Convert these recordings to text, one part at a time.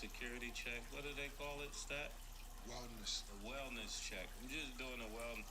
security check. What do they call it, Stat? Wellness. A wellness check. I'm just doing a wellness.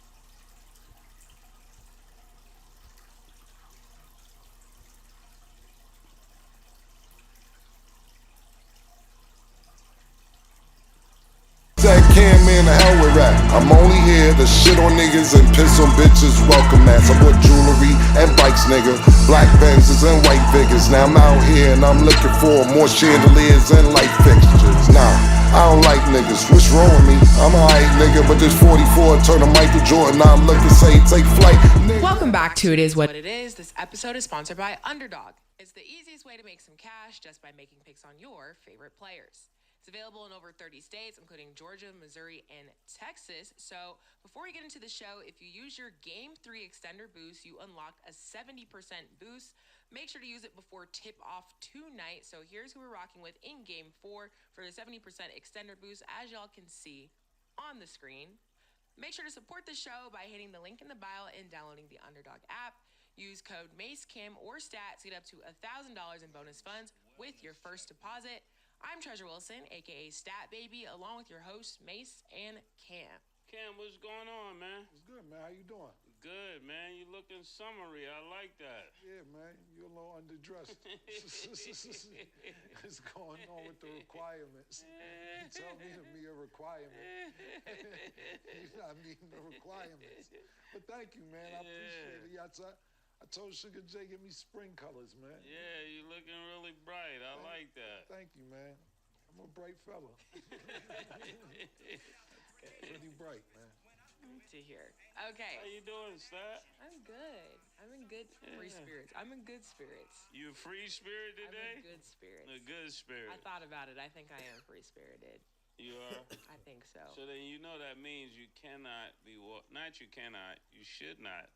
That Cam in the hell with rap. I'm only here to shit on niggas and piss on bitches. Welcome ass. I bought jewelry and bikes, nigga. Black Benzes and white Vickers. Now I'm out here and I'm looking for more chandeliers and light fixtures. Nah, I don't like niggas. What's wrong with me? I'm a hype nigga, but this 44 turn to Michael Jordan. Now I'm looking say take flight. Welcome back to It Is What It Is. This episode is sponsored by Underdog. It's the easiest way to make some cash just by making picks on your favorite players. It's available in over 30 states, including Georgia, Missouri, and Texas. So before we get into the show, if you use your Game 3 extender boost, you unlock a 70% boost. Make sure to use it before tip-off tonight. So here's who we're rocking with in Game 4 for the 70% extender boost, as y'all can see on the screen. Make sure to support the show by hitting the link in the bio and downloading the Underdog app. Use code MACECAM or STAT to get up to $1,000 in bonus funds with your first deposit. I'm Treasure Wilson, a.k.a. Stat Baby, along with your hosts, Mace and Cam. Cam, what's going on, man? It's good, man. How you doing? Good, man. You looking summery. I like that. Yeah, man. You're a little underdressed. What's going on with the requirements? You tell me to be a requirement. You're not meeting the requirements. But thank you, man. I appreciate it. I told Sugar J, give me spring colors, man. Yeah, you looking really bright. I like that. Thank you, man. I'm a bright fella. Pretty bright, man. To hear. Okay. How you doing, Stat? I'm good. I'm in good free spirits. I'm in good spirits. You free spirit today? I'm in good spirits. A good spirit. I thought about it. I think I am free spirited. You are? I think so. So then you know that means you cannot be, not you cannot, you should not.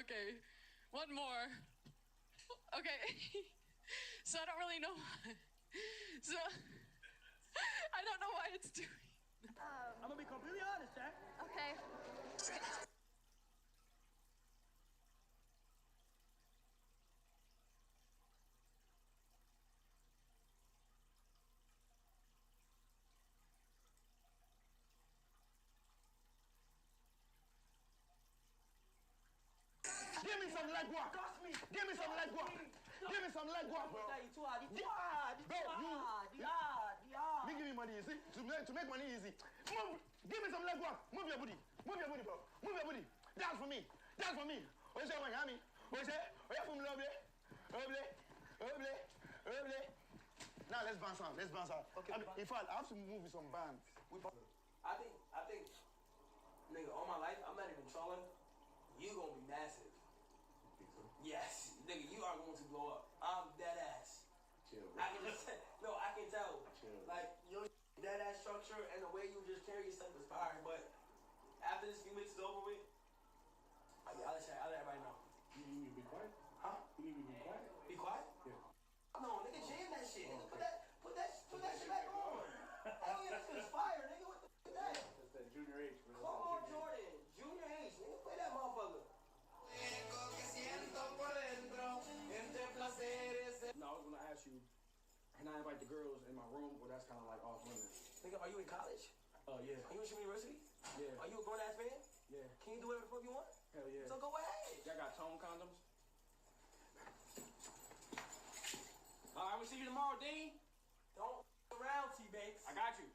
Okay. One more. Okay. So I don't really know why. So I don't know why it's doing. I'm gonna be completely honest, Jack. Okay. Give me some leg work. Give me some leg work. Give me some leg work, bro. It's too hard. Me give me money, you see? To make money easy. Move. Give me some leg work. Move your booty. Move your booty, bro. Move your booty. Dance for me. Dance for me. What's that one, Yami? What's that? Where you from, lovely? Lovely. Now let's bounce out. Okay. In fact, I have to move with some bands. I think, nigga, all my life, I'm not even trolling. You gonna be massive. Yes, nigga, you are going to blow up. I'm dead ass. Chill, bro. I can tell. Chill. Like, your dead ass structure and the way you just carry yourself is fire. But after this few minutes is over with, I'll let everybody know. You need me to be quiet? Huh? You need me to be quiet? Be quiet? Yeah. No, nigga, jam that shit. Nigga, put that shit back on. Hell yeah, that shit is fire, nigga. What the f is that? That's that Junior H, man. Come on, Jordan. Junior H, nigga, play that motherfucker. No, I was gonna ask you, can I invite the girls in my room, or that's kind of like off limits? Nigga, are you in college? Yeah. Are you in Shimon University? Yeah. Are you a grown-ass man? Yeah. Can you do whatever the fuck you want? Hell yeah. So go ahead. Y'all got tone condoms? All right, we'll see you tomorrow, Dean. Don't f around, T-Banks. I got you.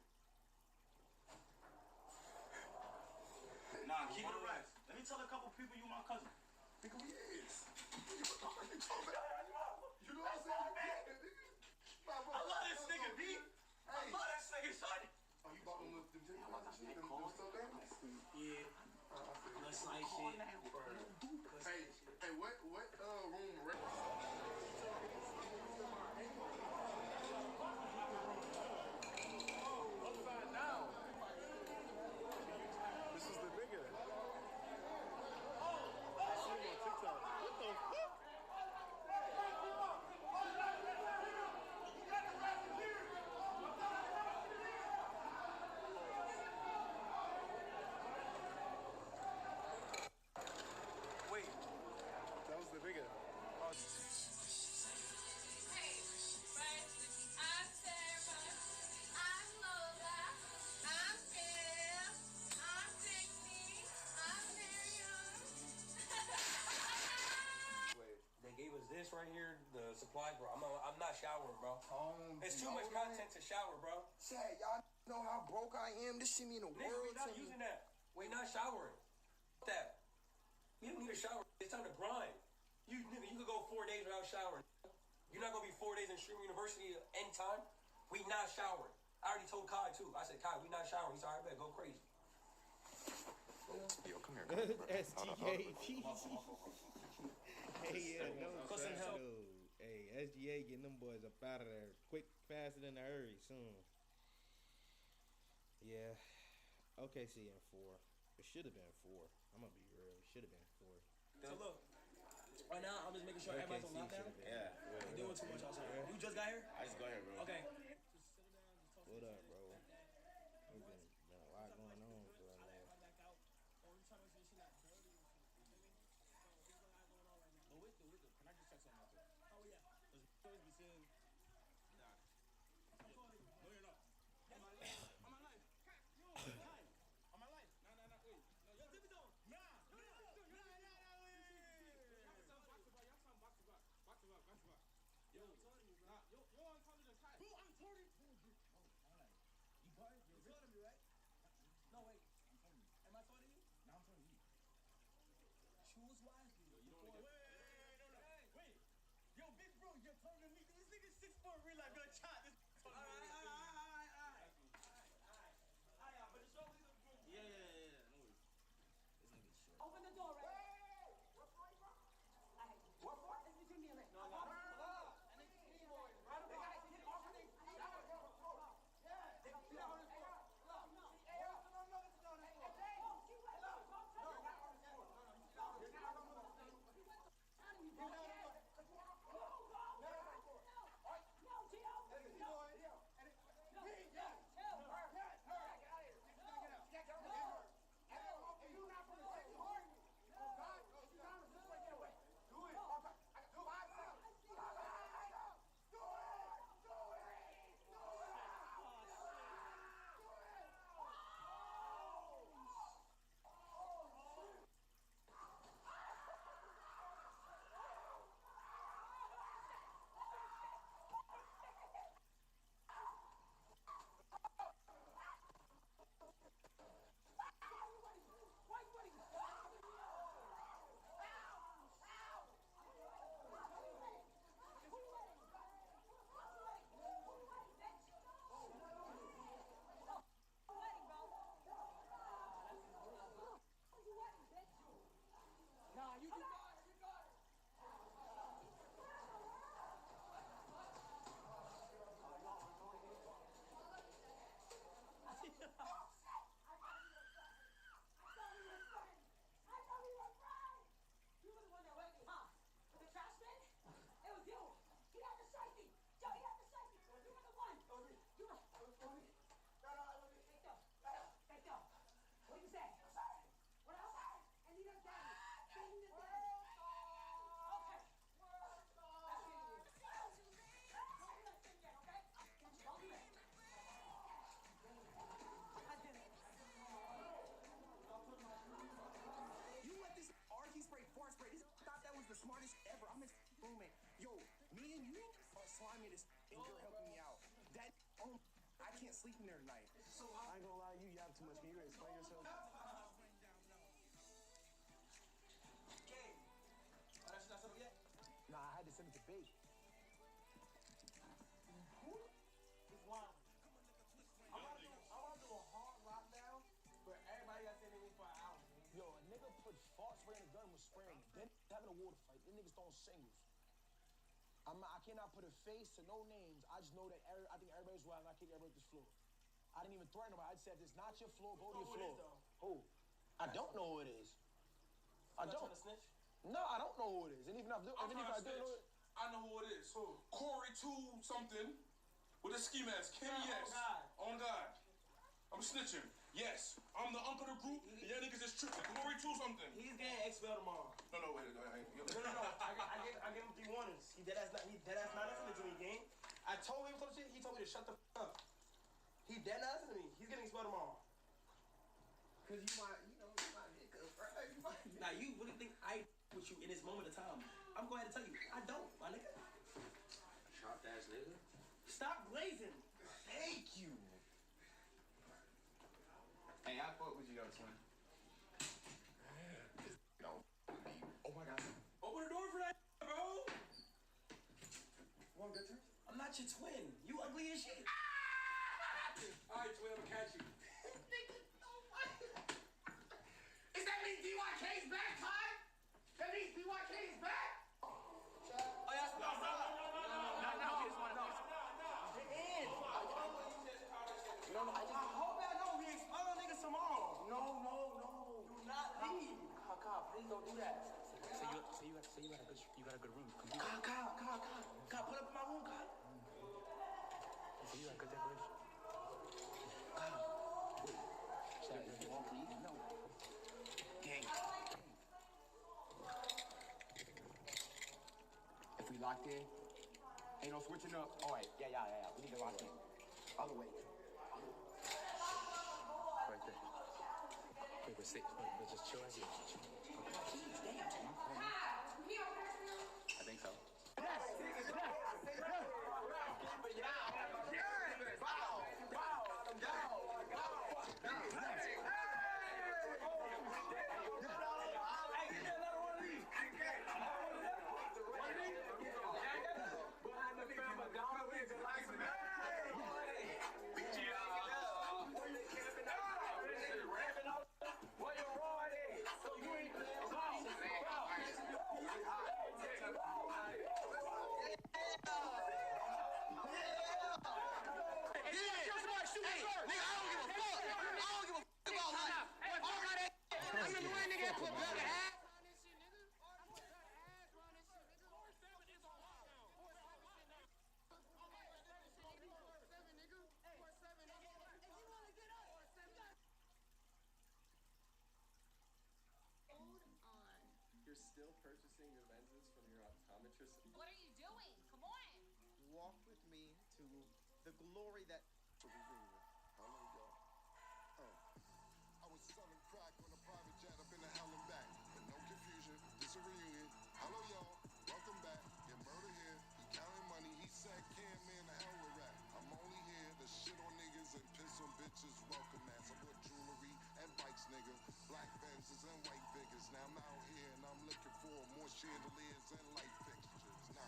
Nah, keep it a rest. Let me tell a couple people you my cousin. Nigga, we is. You know what I'm saying? I love this nigga, B. I love this nigga, son. Oh, you bought him with them. I like this nigga. Hey, what room? Upside down. This is the nigga. I see him on TikTok. What the fuck? Wait, that was the nigga. Oh, They gave us this right here, the supplies, bro. I'm not showering, bro. It's too much content to shower, bro. Chad, y'all know how broke I am. This shit mean the Nigga, world we not to me. using that. We not showering. Fuck that. You don't need a shower. It's time to grind. You could go 4 days without showering. You're not gonna be 4 days in Stream University anytime. We not showering. I already told Kai too. I said, Kai, we not showering. He said, all right, bet, go crazy. Yo, come here. SGA. Hey, yeah, no, Cousin help. dude. Hey, SGA getting them boys up out of there quick, faster than a hurry, soon. Yeah, OKC in 4. It should have been 4. I'm gonna be real. It should have been 4. So look, right now I'm just making sure everybody's on lockdown. Yeah. You're doing too much outside. You just got here? I just got here, bro. Okay. What up, bro? There's been a lot going on for a minute. Can I just check something out there? Oh, yeah. Because we always be seeing... Nah. No, you're not. On my life. On my life. Yo, live. On my life. Nah, wait. No, yo, dip it down. Nah. Wait. Y'all sound back to back. Back to back. Yo, I'm telling you, bro. Yo, I'm telling you, Kai. Bro, I'm telling you. You got it? You're telling me, right? No, wait. I'm telling you. Am I telling you? No, I'm telling you. Choose wisely. Yo, you don't want to get... Wait. Yo, big bro, you're telling me this nigga's 6'4" real life. Yo, chat. All right. But the show is good. Yeah. No worries. This nigga's short. Open the door, right? What for, bro? What for? It's between me and Rick. No. And it's me, boy. Right up, guys. Get off of me. Smartest ever. I'm his roommate. Yo, me and you are slimiest, and you're helping me out. That I can't sleep in there tonight. So I ain't gonna lie to you. You have too much. Can you explain yourself? Okay. Oh, that's not something yet? Nah, I had to send it to Bake. It's wild. I want to do a hard lockdown, but everybody got to send me for an hour. Yo, a nigga puts false spraying a gun was spraying. Then having a water fight. Them niggas throwing singles. I cannot put a face to no names. I just know that I think everybody's wild and I kick everybody off this floor. I didn't even threaten nobody. I just said, if it's not your floor, go to your floor. Who? I don't know who it is. I don't. Trying to snitch? No, I don't know who it is. And even if I do know it. I know who it is. Who? Corey 2 something with a ski mask. Kim, yes. On God. I'm snitching. Yes. I'm the uncle of the group. And y'all niggas is tripping. Corey 2 something. He's getting expelled tomorrow. No, wait. No. I gave him 3 warnings. He dead ass not listening to me, gang. I told him some shit. He told me to shut the f up. He dead not listening to me. He's getting expelled tomorrow. Cause you my nigga, bro. Now you really think I with you in this moment of time? I'm going to tell you, I don't, my nigga. Sharp ass nigga. Stop glazing. Thank you. Hey, I fuck with you though, twin. Don't be. Oh my God. Open the door for that, bro. Want good turn? I'm not your twin. You ugly as shit. All right, twin, I'm gonna catch you. Is that mean DYK's back, Ty? That means DYK's back? Oh, yeah, no. I hope y'all know we expel niggas tomorrow. No. Do not leave. God, please don't do that. So you got a good room. God, pull up in my room, God. So you got a good decoration? No. Gang. If we locked in, ain't no switching up. All right, yeah. We need to lock in. Other way. Right there. Wait, we're safe. We're just chill right here. I think so. You're still purchasing your lenses from your optometrist? What are you doing? Come on. Walk with me to the glory that... Hello, y'all. I was selling crack on a private jet up in the hell and back. But no confusion, this a reunion. Hello, y'all. Welcome back. Get murder here. He counting money. He said, "Cam, man, the hell with rap. I'm only here to shit on niggas and piss on bitches. Welcome, man. I bought jewelry and bikes, nigga. Black Benzes and white Vickers. Now I'm out here and I'm looking for more chandeliers and light fixtures. Nah,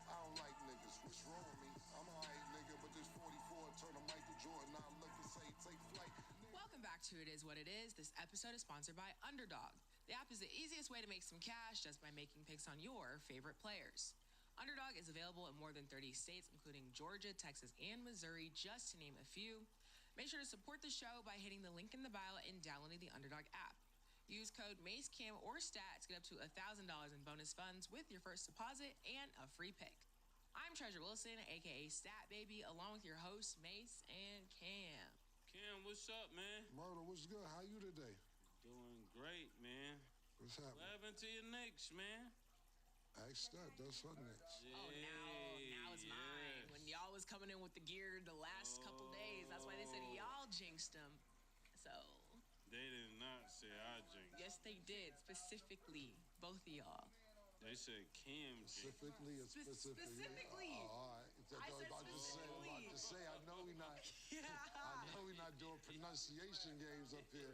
I don't like niggas. What's wrong with me? I'm a hype nigga, but this 44 turn to Michael Jordan. I look and say, take flight. Welcome back to It Is What It Is. This episode is sponsored by Underdog. The app is the easiest way to make some cash just by making picks on your favorite players. Underdog is available in more than 30 states, including Georgia, Texas, and Missouri, just to name a few. Make sure to support the show by hitting the link in the bio and downloading the Underdog app. Use code MACECAM or STAT to get up to $1,000 in bonus funds with your first deposit and a free pick. I'm Treasure Wilson, aka Stat Baby, along with your hosts, Mace and Cam. Cam, what's up, man? Murder, what's good? How you today? Doing great, man. What's happening? What happened to your Knicks, man? Ask that. That's her next. Oh, now it's mine. When y'all was coming in with the gear the last couple days, that's why they said y'all jinxed them. So. They did not say I jinxed. Yes, they did. Specifically, both of y'all. They said Cam specifically or specifically? All right. I was about to say, I know we not. Yeah. I know we not doing pronunciation games up here.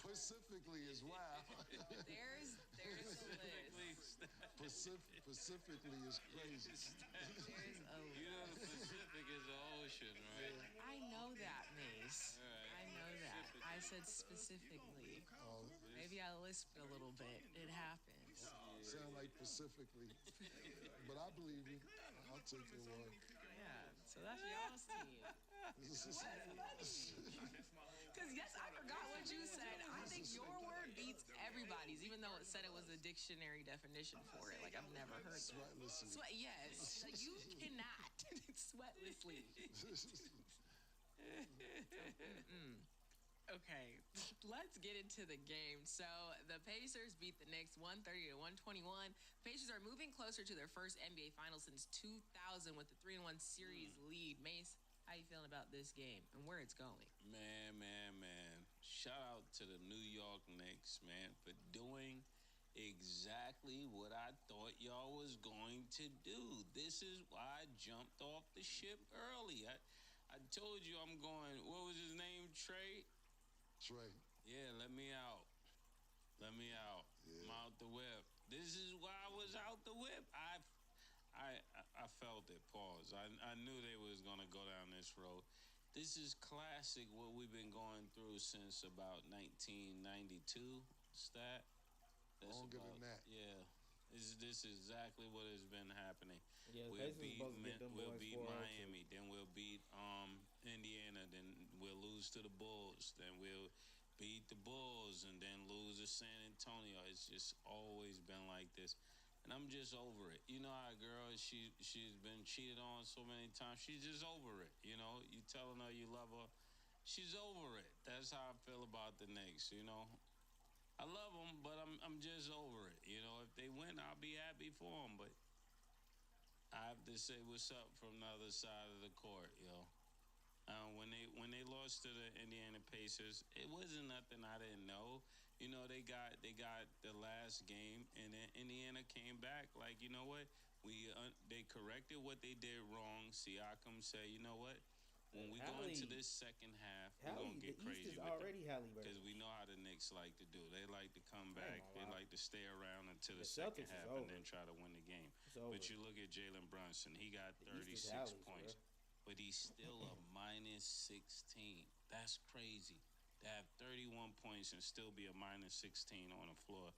Specifically as well. There's the list. Specifically is crazy. You know the Pacific is the ocean, right? I know that, Mace. Right. I know that. I said specifically. Maybe I listened lisped a little bit. It happens. Sound like Pacifically. But I believe you. I'll take your word. Yeah, so that's y'all's team. Because, yes, I forgot what you said. I think your word beats everybody's, even though it said it was a dictionary definition for it. Like, I've never heard that. Sweatlessly. Yes. Like, you cannot. Sweatlessly. Okay, let's get into the game. So the Pacers beat the Knicks 130 to 121. Pacers are moving closer to their first NBA Finals since 2000 with the 3-1 series lead. Mace, how you feeling about this game and where it's going? Man. Shout out to the New York Knicks, man, for doing exactly what I thought y'all was going to do. This is why I jumped off the ship early. I told you I'm going, what was his name, Trey? Trey. Yeah, let me out. Let me out. Yeah. I'm out the whip. This is why I was out the whip. I felt it. Pause. I knew they was gonna go down this road. This is classic what we've been going through since about 1992. Stat. That's Longer about, than that. Yeah. This is exactly what has been happening. Yeah, We'll beat we'll beat Miami, then we'll beat Indiana, then we'll lose to the Bulls, then we'll beat the Bulls, and then lose to San Antonio. It's just always been like this, and I'm just over it. You know how a girl she's been cheated on so many times. She's just over it. You know, you telling her you love her, she's over it. That's how I feel about the Knicks. You know. I love them, but I'm just over it. You know, if they win, I'll be happy for them. But I have to say what's up from the other side of the court, yo. When they lost to the Indiana Pacers, it wasn't nothing I didn't know. You know, they got the last game, and then Indiana came back like, you know what? They corrected what they did wrong. Siakam said, you know what? When we go into this second half, we're going to get crazy East is with already Halliburton. because we know how the Knicks like to do. They like to come back. They like to stay around until the Celtics second half and then try to win the game. But you look at Jalen Brunson. He got 36 points. But he's still a minus 16. That's crazy. To have 31 points and still be a minus 16 on the floor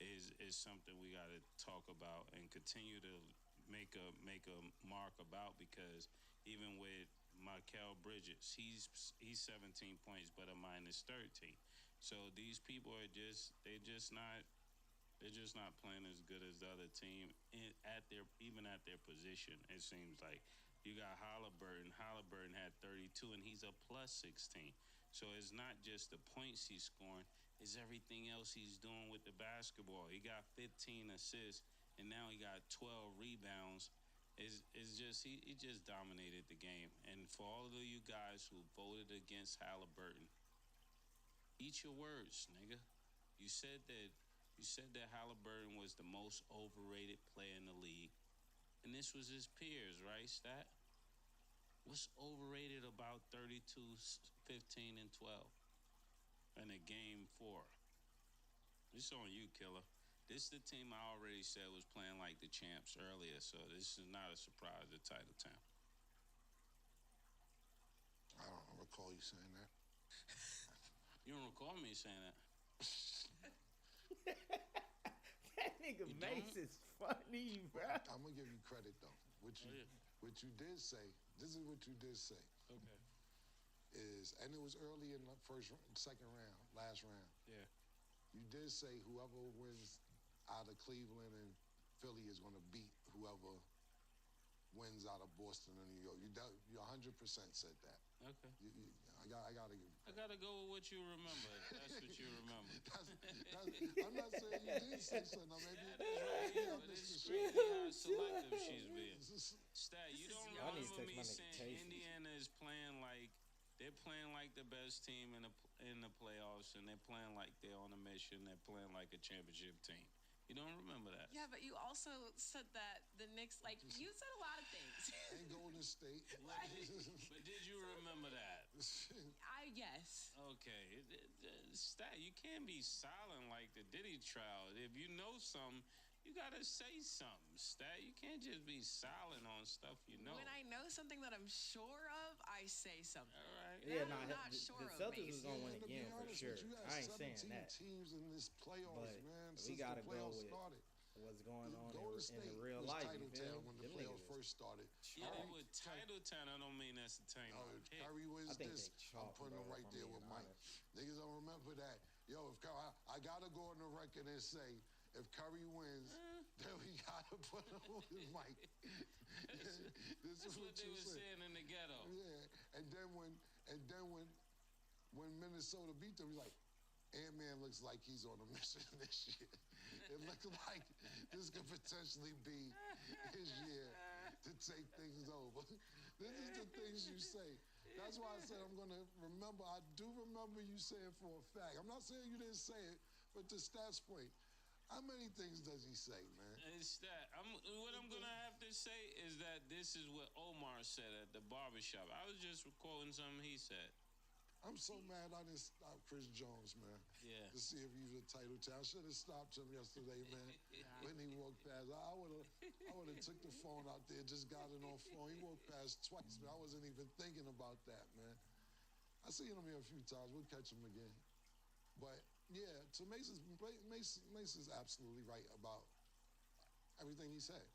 is something we got to talk about and continue to make a mark about, because even with Mikal Bridges, he's 17 points but a minus 13. So these people are just not playing as good as the other team at their position. It seems like you got Halliburton. Halliburton had 32 and he's a plus 16. So it's not just the points he's scoring, it's everything else he's doing with the basketball. He got 15 assists and now he got 12 rebounds. It's just he just dominated the game. And for all of you guys who voted against Halliburton, eat your words, nigga. You said that Halliburton was the most overrated player in the league, and this was his peers, right, Stat? What's overrated about 32, 15, and 12 in a game 4? It's on you, Killer. This is the team I already said was playing like the champs earlier, so this is not a surprise to Title Town. I don't recall you saying that. You don't recall me saying that? That nigga Mace is funny, bro. I'm gonna give you credit though. What you did say. This is what you did say. Okay. And it was early in the second round, last round. Yeah. You did say whoever wins out of Cleveland and Philly is going to beat whoever wins out of Boston and New York. You 100% said that. Okay. I gotta give. I gotta go with what you remember. That's what you remember. I'm not saying you did say something. Maybe but it's crazy how selective she's being. Stat, you don't remember me saying Indiana is playing like they're playing like the best team in the playoffs, and they're playing like they're on a mission. They're playing like a championship team. You don't remember that? Yeah, but you also said that the Knicks, like, you said a lot of things. And Golden State. But did you remember that? Yes. Okay. Stat, you can't be silent like the Diddy trial. If you know something, you gotta say something, Stat. You can't just be silent on stuff you know. When I know something that I'm sure of, I say something. All right. right? Yeah, That I'm nah, not the sure of, Celtics Mace. is gonna win And to be again for honest sure. with you, you I had ain't saying 17 that. teams in this playoffs, But man, we since gotta the go playoffs with started. what's going on Golden in State the real was life. title You feel town me? when the Them playoffs niggas first started. Yeah, they Curry- were title town. I don't mean that's the team. Oh, Curry wins I think this. they I'm chalk, putting bro, him right if I'm there being with Mike. honest. Niggas don't remember that. Yo, if Curry, I gotta go on the record and say, if Curry wins, then we gotta put him with Mike. This That's is what they you were said. saying in the ghetto. Yeah, and then when Minnesota beat them, he's like, Ant-Man looks like he's on a mission this year. It looked like this could potentially be his year to take things over. This is the things you say. That's why I said I'm going to remember. I do remember you saying for a fact. I'm not saying you didn't say it, but to Stats' point, how many things does he say, man? It's that. What I'm gonna have to say is that this is what Omar said at the barbershop. I was just quoting something he said. I'm so mad I didn't stop Chris Jones, man. Yeah. To see if he was a title town. I should have stopped him yesterday, man. When he walked past, I would have took the phone out there, just got it on phone. He walked past twice, man. I wasn't even thinking about that, man. I seen him here a few times. We'll catch him again. But yeah, to Mason's absolutely right about everything he said.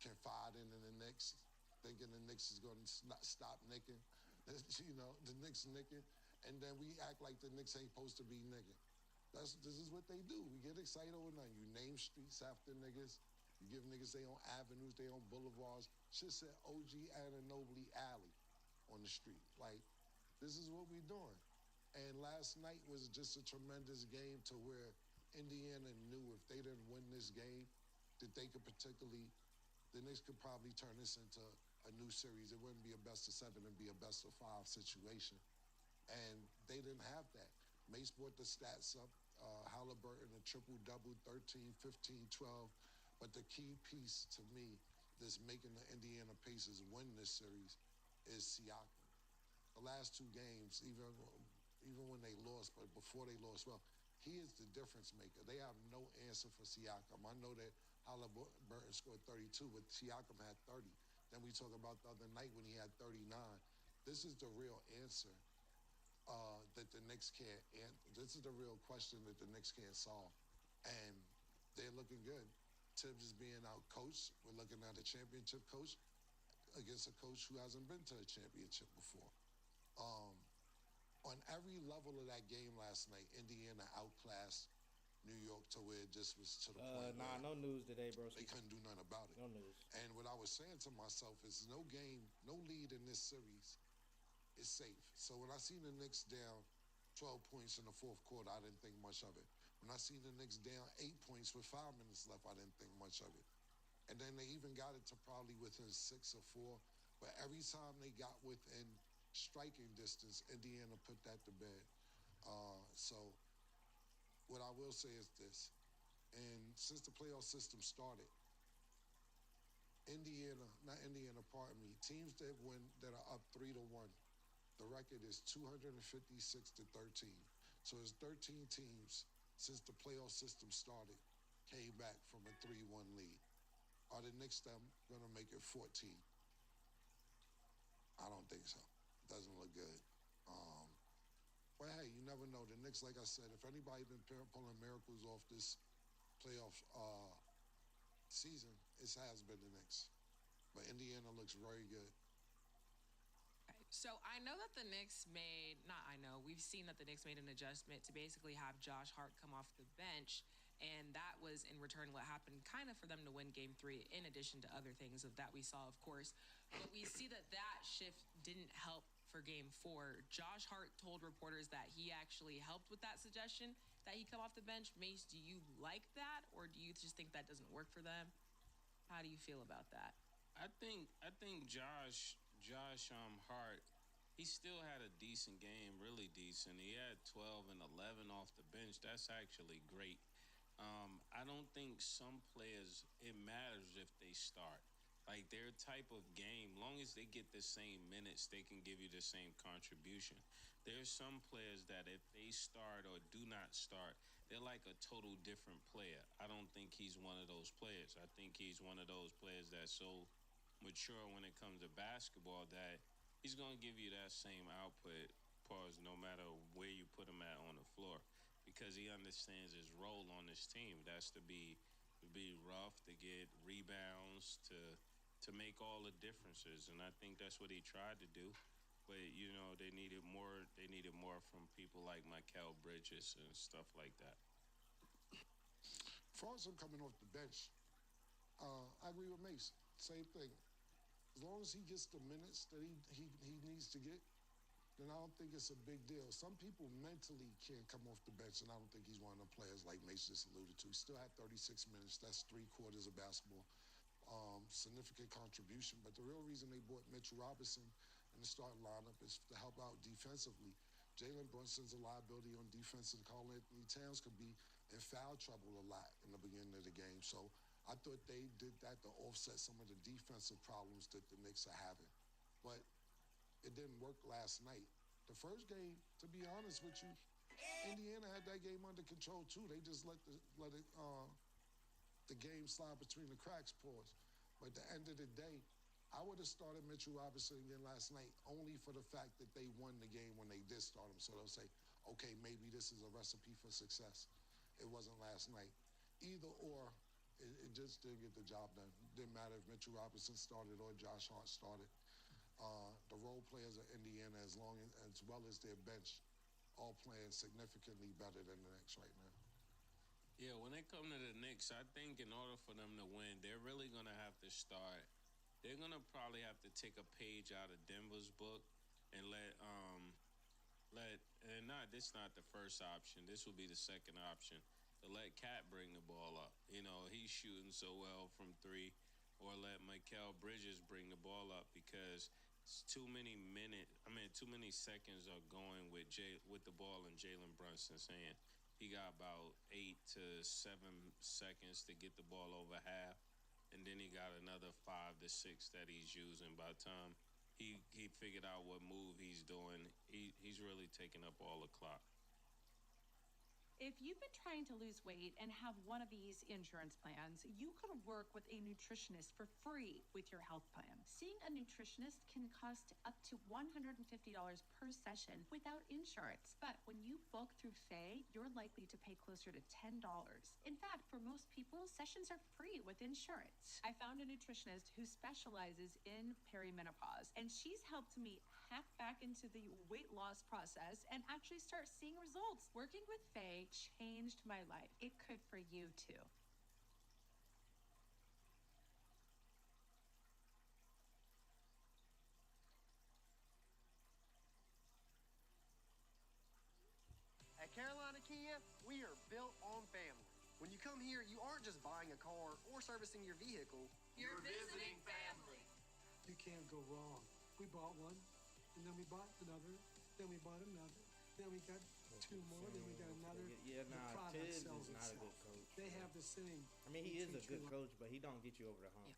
Confiding in the Knicks, thinking the Knicks is going to stop nicking. You know, the Knicks nicking, and then we act like the Knicks ain't supposed to be nicking. This is what they do. We get excited over nothing. You name streets after niggas. You give niggas their own avenues, their own boulevards. Shit said OG Ananoble Alley on the street. Like, this is what we doing. And last night was just a tremendous game to where Indiana knew if they didn't win this game, that they could the Knicks could probably turn this into a new series. It wouldn't be a best of 7 and be a best of 5 situation. And they didn't have that. Mace brought the stats up. Halliburton, a triple-double, 13, 15, 12. But the key piece to me that's making the Indiana Pacers win this series is Siakam. The last 2 games, even when they lost, but before they lost, well, he is the difference maker. They have no answer for Siakam. I know that Halliburton scored 32, but Siakam had 30. Then we talk about the other night when he had 39. This is the real answer that the Knicks can't answer. This is the real question that the Knicks can't solve. And they're looking good. Tibbs is being out coached. We're looking at a championship coach against a coach who hasn't been to a championship before. On every level of that game last night, Indiana outclassed New York to where it just was to the point Nah, no news today, bro. they couldn't do nothing about it. No news. And what I was saying to myself is no game, no lead in this series is safe. So when I seen the Knicks down 12 points in the fourth quarter, I didn't think much of it. When I seen the Knicks down 8 points with 5 minutes left, I didn't think much of it. And then they even got it to probably within 6 or 4. But every time they got within striking distance, Indiana put that to bed. So what I will say is this. And since the playoff system started, teams that win that are up 3-1, the record is 256 to 13. So it's 13 teams since the playoff system started came back from a 3-1 lead. Are the Knicks going to make it 14? I don't think so. It doesn't look good. But hey, you never know. The Knicks, like I said, if anybody's been pulling miracles off this playoff season, it has been the Knicks. But Indiana looks very good. So I know that the Knicks we've seen that the Knicks made an adjustment to basically have Josh Hart come off the bench. And that was in return what happened kind of for them to win game 3, in addition to other things that we saw, of course. But we see that shift didn't help for game 4. Josh Hart told reporters that he actually helped with that suggestion, that he come off the bench. Mace, do you like that, or do you just think that doesn't work for them? How do you feel about that? I think Josh Hart, he still had a decent game, really decent. He had 12 and 11 off the bench. That's actually great. I don't think some players, it matters if they start. Like their type of game, long as they get the same minutes, they can give you the same contribution. There's some players that if they start or do not start, they're like a total different player. I don't think he's one of those players. I think he's one of those players that's so mature when it comes to basketball that he's gonna give you that same output, pause, no matter where you put him at on the floor, because he understands his role on this team. That's to be rough, to get rebounds, to make all the differences, and I think that's what he tried to do. But they needed more. They needed more from people like Michael Bridges and stuff like that. As far as him coming off the bench, I agree with Mace. Same thing. As long as he gets the minutes that he needs to get, then I don't think it's a big deal. Some people mentally can't come off the bench, and I don't think he's one of the players like Mace just alluded to. He still had 36 minutes. That's 3/4 of basketball. Significant contribution. But the real reason they brought Mitchell Robinson in the starting lineup is to help out defensively. Jalen Brunson's a liability on defense, and Karl Anthony Towns could be in foul trouble a lot in the beginning of the game. So I thought they did that to offset some of the defensive problems that the Knicks are having. But it didn't work last night. The first game, to be honest with you, Indiana had that game under control too. They just the game slide between the cracks, pause. But at the end of the day, I would have started Mitchell Robinson again last night only for the fact that they won the game when they did start him. So they'll say, okay, maybe this is a recipe for success. It wasn't last night. Either or, it just didn't get the job done. Didn't matter if Mitchell Robinson started or Josh Hart started. The role players of Indiana, as well as their bench, all playing significantly better than the Knicks right now. Yeah, when they come to the Knicks, I think in order for them to win, they're really gonna have to start. They're gonna probably have to take a page out of Denver's book and this not the first option. This will be the second option. To let Cat bring the ball up. He's shooting so well from three, or let Michael Bridges bring the ball up because it's too many seconds are going with the ball in Jalen Brunson's hand. He got about 8 to 7 seconds to get the ball over half, and then he got another 5 to 6 that he's using. By the time he figured out what move he's doing, he's really taking up all the clock. If you've been trying to lose weight and have one of these insurance plans, you could work with a nutritionist for free with your health plan. Seeing a nutritionist can cost up to $150 per session without insurance. But when you book through Faye, you're likely to pay closer to $10. In fact, for most people, sessions are free with insurance. I found a nutritionist who specializes in perimenopause, and she's helped me hack back into the weight loss process and actually start seeing results. Working with Faye changed my life. It could for you too. At Carolina Kia, we are built on family. When you come here, you aren't just buying a car or servicing your vehicle. You're visiting family. You can't go wrong. We bought one, and then we bought another, then we bought another, then we got two more, then we got another. Yeah, nah, Tiz is not a good coach. They have the same. I mean, he is a good coach, but he don't get you over the hump. Yeah.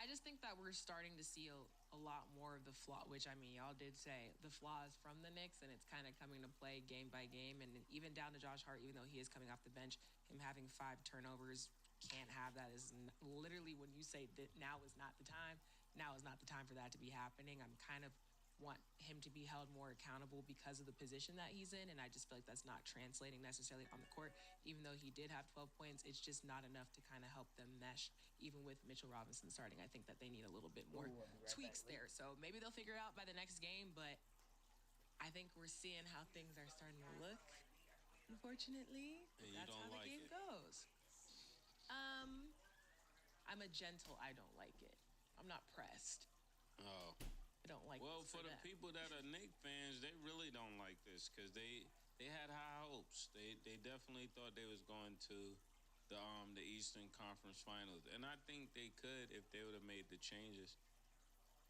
I just think that we're starting to see a lot more of the flaw, which I mean, y'all did say the flaws from the Knicks, and it's kind of coming to play game by game, and even down to Josh Hart, even though he is coming off the bench, him having 5 turnovers, can't have that. Is literally when you say that now is not the time. Now is not the time for that to be happening. I'm kind of want him to be held more accountable because of the position that he's in, and I just feel like that's not translating necessarily on the court. Even though he did have 12 points, it's just not enough to kind of help them mesh, even with Mitchell Robinson starting. I think that they need a little bit more tweaks there. So maybe they'll figure it out by the next game, but I think we're seeing how things are starting to look, unfortunately. That's how the game goes. I'm a gentle I don't like it. I'm not pressed. Oh. I don't like. Well, for the people that are Knicks fans, they really don't like this because they had high hopes. They definitely thought they was going to the Eastern Conference Finals, and I think they could if they would have made the changes.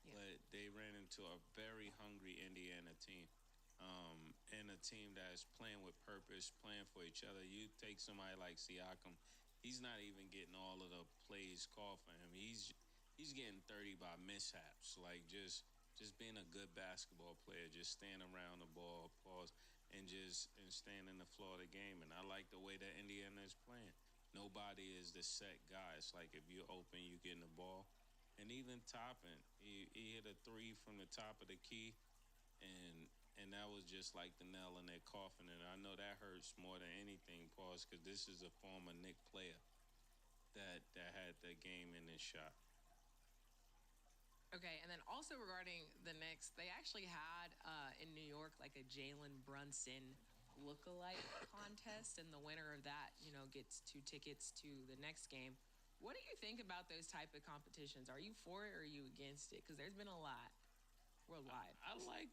Yeah. But they ran into a very hungry Indiana team, and a team that is playing with purpose, playing for each other. You take somebody like Siakam, he's not even getting all of the plays called for him. He's getting 30 by mishaps, like just being a good basketball player, just standing around the ball, pause, and staying in the floor of the game. And I like the way that Indiana is playing. Nobody is the set guy. It's like if you're open, you getting the ball, And even Toppin, he hit a three from the top of the key, and that was just like the nail in their coffin. And I know that hurts more than anything, pause, because this is a former Knick player that had the game in this shot. Okay, and then also regarding the Knicks, they actually had in New York like a Jalen Brunson look-alike contest, and the winner of that, gets 2 tickets to the next game. What do you think about those type of competitions? Are you for it or are you against it? Because there's been a lot worldwide. I like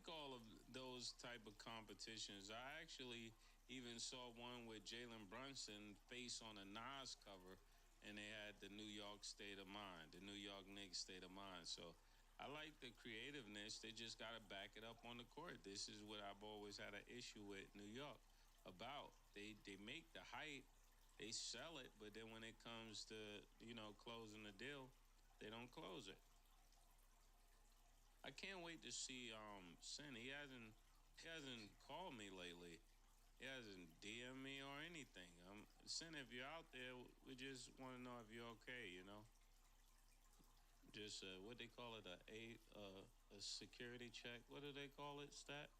all of those type of competitions. I actually even saw one with Jalen Brunson face on a Nas cover, and they had the New York State of Mind, the New York Knicks State of Mind. So I like the creativeness. They just got to back it up on the court. This is what I've always had an issue with New York about. They make the hype, they sell it, but then when it comes to closing the deal, they don't close it. I can't wait to see Sin. He hasn't called me lately. He hasn't DM me or anything. Sin, if you're out there, we just want to know if you're okay. Just what they call it, a security check. What do they call it, Stat?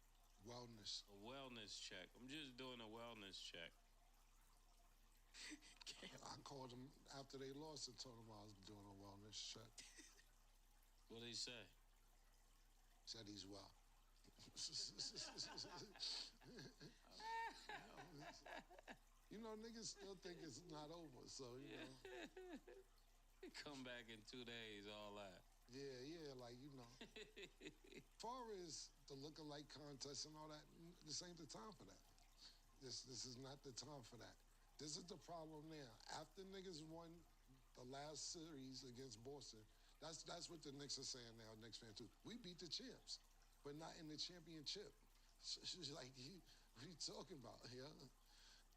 Wellness. A wellness check. I'm just doing a wellness check. I called him after they lost and told him I was doing a wellness check. What did he say? Said he's well. Niggas still think it's not over, so, Come back in 2 days, all that. Yeah, far as the look-alike contest and all that, this ain't the time for that. This is not the time for that. This is the problem now. After niggas won the last series against Boston, that's what the Knicks are saying now, Knicks fan too. We beat the champs, but not in the championship. She's like, what are you talking about? Yeah,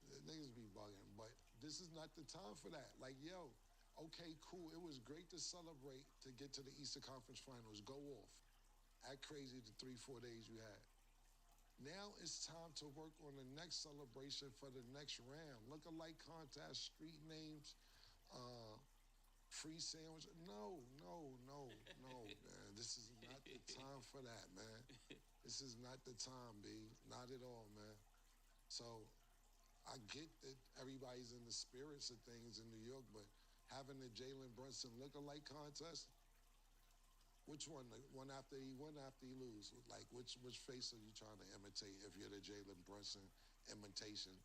the niggas be bugging, but this is not the time for that. Like, yo, okay, cool. It was great to celebrate to get to the Eastern Conference Finals. Go off. Act crazy the 3-4 days you had. Now it's time to work on the next celebration for the next round. Look-alike contest, street names, free sandwich. No, man. This is not the time for that, man. This is not the time, B. Not at all, man. So I get that everybody's in the spirits of things in New York, but having the Jalen Brunson look-alike contest, which one? The one after he won, after he lose? Like, which face are you trying to imitate if you're the Jalen Brunson imitation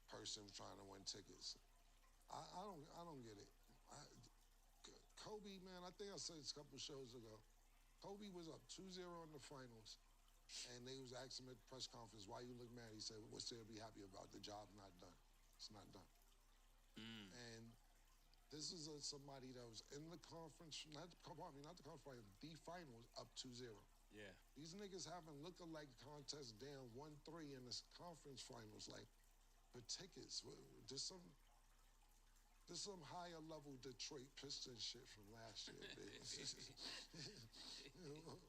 person trying to win tickets? I don't get it. Kobe, man, I think I said this a couple shows ago. Kobe was up 2-0 in the finals, and they was asking him at the press conference, why you look mad? He said, what's there to be happy about? The job's not done. It's not done. And this is somebody that was in the conference, not the conference, the finals, up 2-0. Yeah. These niggas having look-alike contests down 1-3 in this conference finals. Like, for tickets, there's some higher level Detroit Pistons shit from last year, baby. For real, man.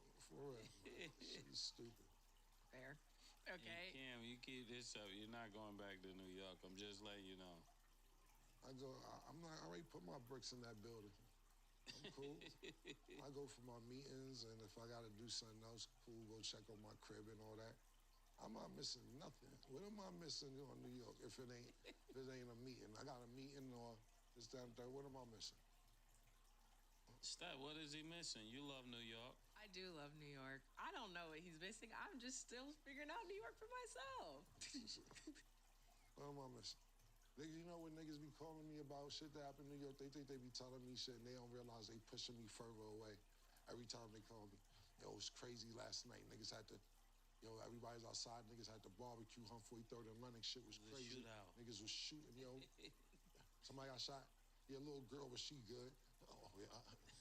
Shit is stupid. Fair. Okay. And Cam, you keep this up. You're not going back to New York. I'm just letting you know. I already put my bricks in that building. I'm cool. I go for my meetings, and if I got to do something else, cool, go check on my crib and all that. I'm not missing nothing. What am I missing on New York if it ain't a meeting? I got a meeting or this, that, and third. What am I missing? Stat, what is he missing? You love New York. I do love New York. I don't know what he's missing. I'm just still figuring out New York for myself. What am I missing? Niggas, you know when niggas be calling me about shit that happened in New York, they think they be telling me shit and they don't realize they pushing me further away every time they call me. Yo, it was crazy last night. Niggas had to, everybody's outside. Niggas had to barbecue Humphrey 3rd and Lennox. Shit was crazy. Niggas was shooting, yo. Somebody got shot. Yeah, little girl, was she good? Oh, yeah.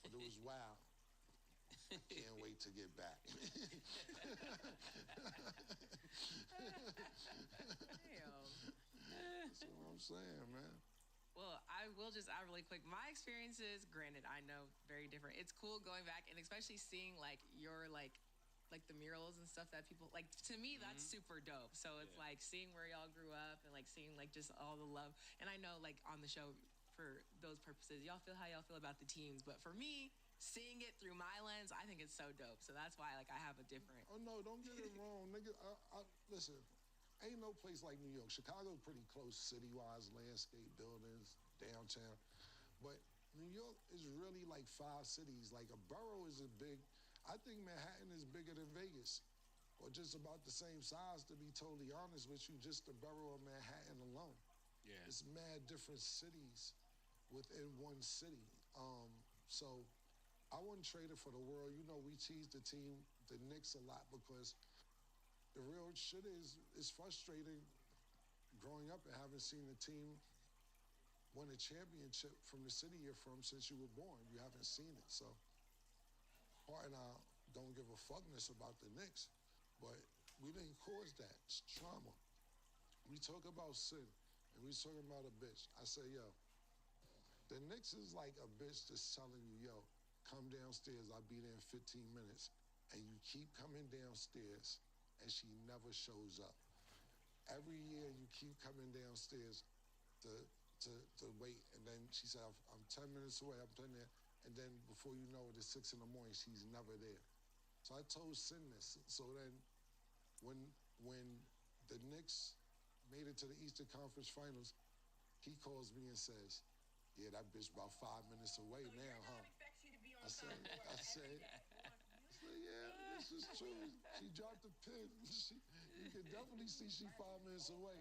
But it was wild. Can't wait to get back. Damn. That's what I'm saying, man. Well, I will just add really quick. My experiences, granted, I know very different. It's cool going back and especially seeing like your like the murals and stuff that people like. To me, that's super dope. So it's like seeing where y'all grew up and like seeing like just all the love. And I know like on the show for those purposes. Y'all feel how y'all feel about the teams, but for me, seeing it through my lens, I think it's so dope. So that's why, like, I have a different. Oh no, don't get it wrong, nigga. Listen, ain't no place like New York. Chicago pretty close city-wise, landscape, buildings, downtown, but New York is really like 5 cities. Like a borough is a big. I think Manhattan is bigger than Vegas, or just about the same size. To be totally honest with you, just the borough of Manhattan alone. Yeah. It's mad different cities within one city. So I wouldn't trade it for the world. You know, we tease the team, the Knicks, a lot because the real shit is frustrating growing up and having seen the team win a championship from the city you're from since you were born. You haven't seen it. So part and I don't give a fuckness about the Knicks, but we didn't cause that. It's trauma. We talk about sin, and we talking about a bitch. I say, yo, the Knicks is like a bitch that's telling you, yo, come downstairs, I'll be there in 15 minutes. And you keep coming downstairs, and she never shows up. Every year you keep coming downstairs to wait, and then she said, I'm 10 minutes away, I'm 10 there. And then before you know it, it's 6 in the morning, she's never there. So I told Sin this. So then when the Knicks made it to the Eastern Conference Finals, he calls me and says, yeah, that bitch about 5 minutes away now, huh? I said, yeah, this is true. She dropped the pin. You can definitely see she 5 minutes away.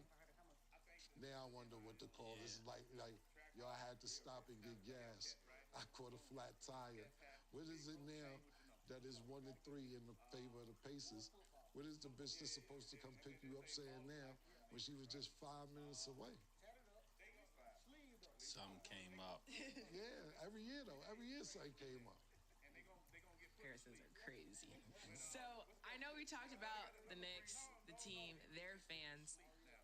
Now I wonder what the call is like. Yo, I had to stop and get gas. I caught a flat tire. What is it now that is 1-3 in the favor of the Pacers? What is the bitch that's supposed to come pick you up saying now when she was just 5 minutes away? Something came up. Yeah, every year though. Every year something came up. Comparisons are crazy. So I know we talked about the Knicks, the team, their fans.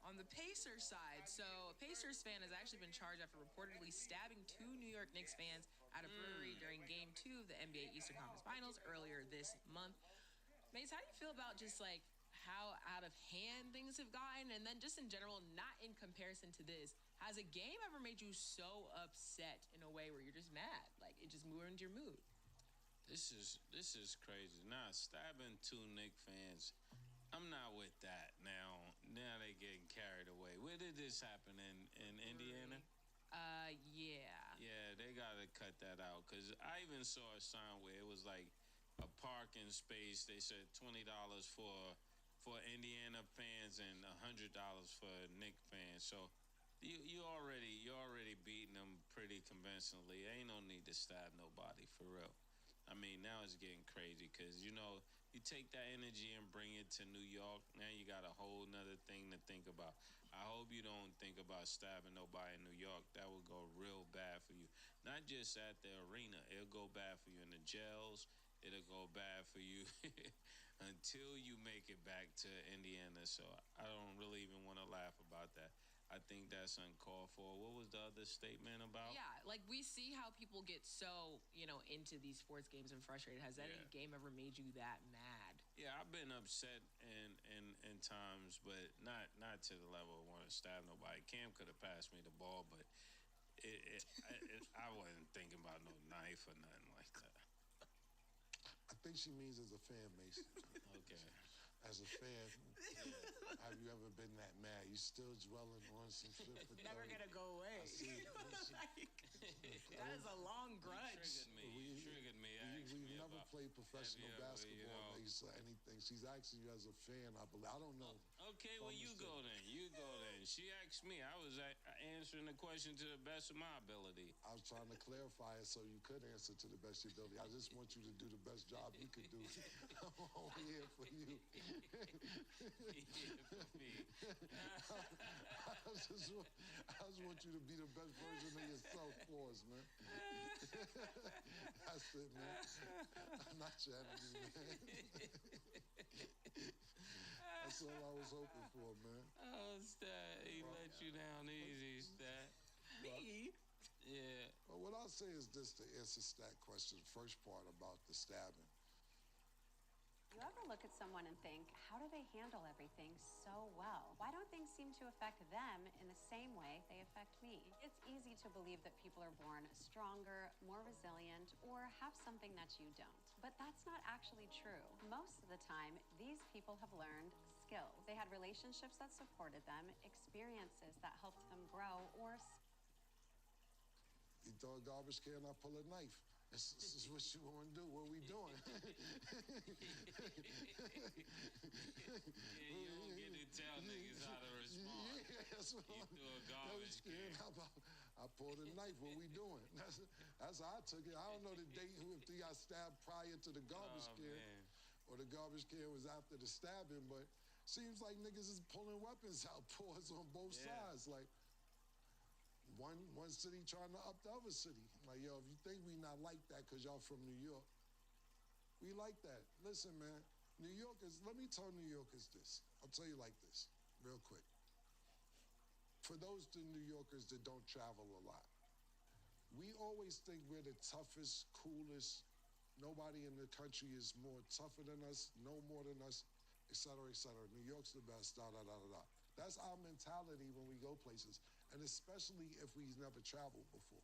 On the Pacers side, so a Pacers fan has actually been charged after reportedly stabbing 2 New York Knicks fans at a brewery during Game 2 of the NBA Eastern Conference Finals earlier this month. Mace, how do you feel about just like how out of hand things have gotten, and then just in general, not in comparison to this, has a game ever made you so upset in a way where you're just mad, like it just ruined your mood? This is crazy. Nah, stabbing 2 Knick fans, I'm not with that. Now they getting carried away. Where did this happen, in Indiana? Yeah. Yeah, they gotta cut that out, because I even saw a sign where it was like a parking space. They said $20 for Indiana fans and $100 for Knick fans. So you already beating them pretty convincingly. Ain't no need to stab nobody, for real. I mean, now it's getting crazy because, you know, you take that energy and bring it to New York. Now you got a whole nother thing to think about. I hope you don't think about stabbing nobody in New York. That would go real bad for you. Not just at the arena. It'll go bad for you in the jails. It'll go bad for you until you make it back to Indiana. So I don't really even want to laugh about that. I think that's uncalled for. What was the other statement about? Yeah, like we see how people get so, into these sports games and frustrated. Has any game ever made you that mad? Yeah, I've been upset in times, but not to the level of wanting to stab nobody. Cam could have passed me the ball, but I wasn't thinking about no knife or nothing like that. I think she means as a fan, Mason. Okay. As a fan, have you ever been that mad? You still dwelling on some shit for Never gonna go away. I see. That is a long grudge. You triggered me. We've never played professional basketball, Mace, or anything. She's asking you as a fan, I believe. I don't know. Okay, well, you go then. She asked me. I was answering the question to the best of my ability. I was trying to clarify it so you could answer to the best of your ability. I just want you to do the best job you could do. I'm only here for you. I just want you to be the best version of yourself for us, man. That's it, man. I'm not your enemy, man. That's all I was hoping for, man. Oh, Stat, he let you down easy, Stat. Me? Yeah. Well, what I'll say is this to answer Stat question, first part about the stabbing. You ever look at someone and think, how do they handle everything so well? Why don't things seem to affect them in the same way they affect me? It's easy you to believe that people are born stronger, more resilient, or have something that you don't. But that's not actually true. Most of the time, these people have learned skills. They had relationships that supported them, experiences that helped them grow, or You throw a garbage can, I pull a knife. This is what you want to do. What we doing? Yeah, you don't get to tell niggas how to respond. Yeah, that's what You threw a garbage can. I pulled a knife. What we doing? That's how I took it. I don't know the date if he got stabbed prior to the garbage can, Man. or the garbage can was after the stabbing. But seems like niggas is pulling weapons out, paws on both sides. Like one city trying to up the other city. Like, yo, if you think we not like that because y'all from New York, we like that. Listen, man, New Yorkers, let me tell New Yorkers this. I'll tell you like this, real quick. For those New Yorkers that don't travel a lot, we always think we're the toughest, coolest. Nobody in the country is more tougher than us, no more than us, et cetera, et cetera. New York's the best, da, da, da, da, da. That's our mentality when we go places, and especially if we've never traveled before.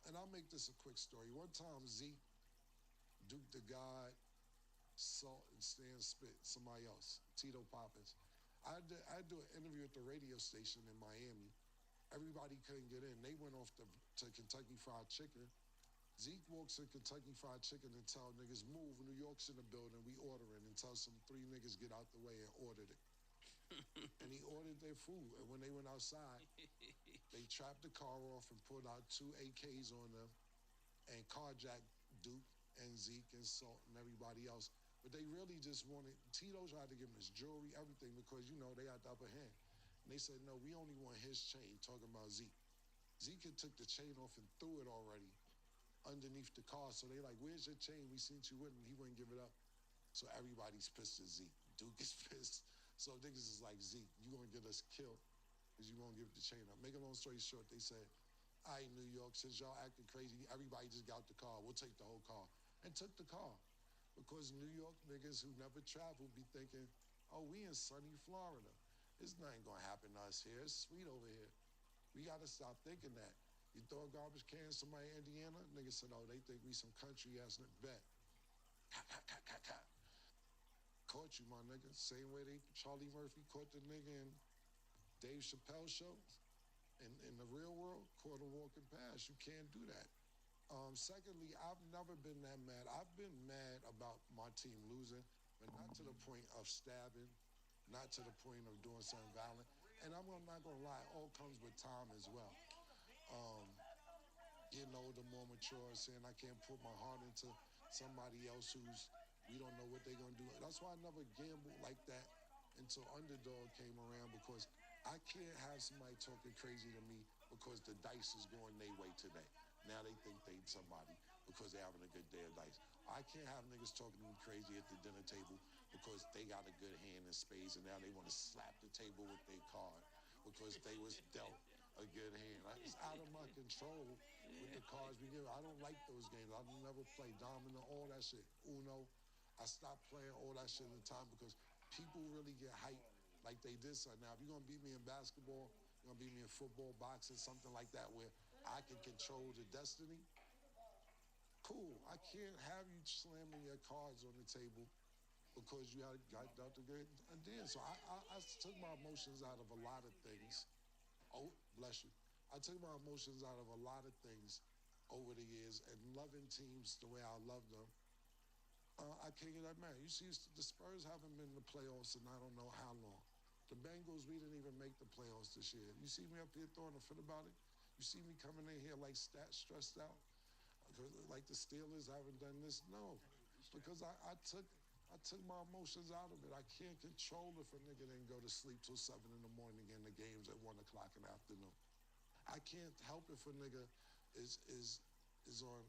And I'll make this a quick story. One time, Zeke, Duke the God, Salt, and Stan Spit, somebody else, Tito Poppins. I do an interview at the radio station in Miami. Everybody couldn't get in. They went off to Kentucky Fried Chicken. Zeke walks in Kentucky Fried Chicken and tell niggas, move, New York's in the building, we ordering, and tell some 3 niggas get out the way and ordered it. And he ordered their food. And when they went outside, they trapped the car off and pulled out 2 AKs on them and carjacked Duke and Zeke and Salt and everybody else. But they really just wanted, Tito tried to give him his jewelry, everything, because, you know, they had the upper hand. And they said, no, we only want his chain, talking about Zeke. Zeke had took the chain off and threw it already underneath the car. So they like, where's your chain? We seen you with him. He wouldn't give it up. So everybody's pissed at Zeke. Duke is pissed. So niggas is like, Zeke, you gonna get us killed because you won't give the chain up. Make a long story short, they said, all right, New York, since y'all acting crazy, everybody just got the car. We'll take the whole car. And took the car. Because New York niggas who never traveled be thinking, oh, we in sunny Florida. There's nothing gonna happen to us here. It's sweet over here. We gotta stop thinking that. You throw a garbage can at somebody in Indiana, niggas said, oh, they think we some country ass bet. Caught you, my nigga. Same way Charlie Murphy caught the nigga in Dave Chappelle's show. In the real world, caught him walking past. You can't do that. Secondly, I've never been that mad. I've been mad about my team losing, but not to the point of stabbing, not to the point of doing something violent. And I'm not gonna lie, it all comes with time as well. Getting older, more mature, saying I can't put my heart into somebody else who's, we don't know what they're gonna do. That's why I never gambled like that until Underdog came around, because I can't have somebody talking crazy to me because the dice is going their way today. Now they think they somebody because they're having a good day of dice. I can't have niggas talking to me crazy at the dinner table because they got a good hand in spades and now they want to slap the table with their card because they was dealt a good hand. It's out of my control with the cards we give. I don't like those games. I never play domino, all that shit. Uno. I stopped playing all that shit in the time because people really get hyped like they did something. Now, if you're going to beat me in basketball, you're going to beat me in football, boxing, something like that where I can control the destiny, cool. I can't have you slamming your cards on the table because you got the good idea. So I took my emotions out of a lot of things. Oh, bless you. I took my emotions out of a lot of things over the years, and loving teams the way I love them, I can't get that mad. You see, the Spurs haven't been in the playoffs in I don't know how long. The Bengals, we didn't even make the playoffs this year. You see me up here throwing a fit about it? You see me coming in here like stressed out? Like the Steelers haven't done this? No, because I took my emotions out of it. I can't control if a nigga didn't go to sleep till 7 in the morning and the game's at 1 o'clock in the afternoon. I can't help if a nigga is on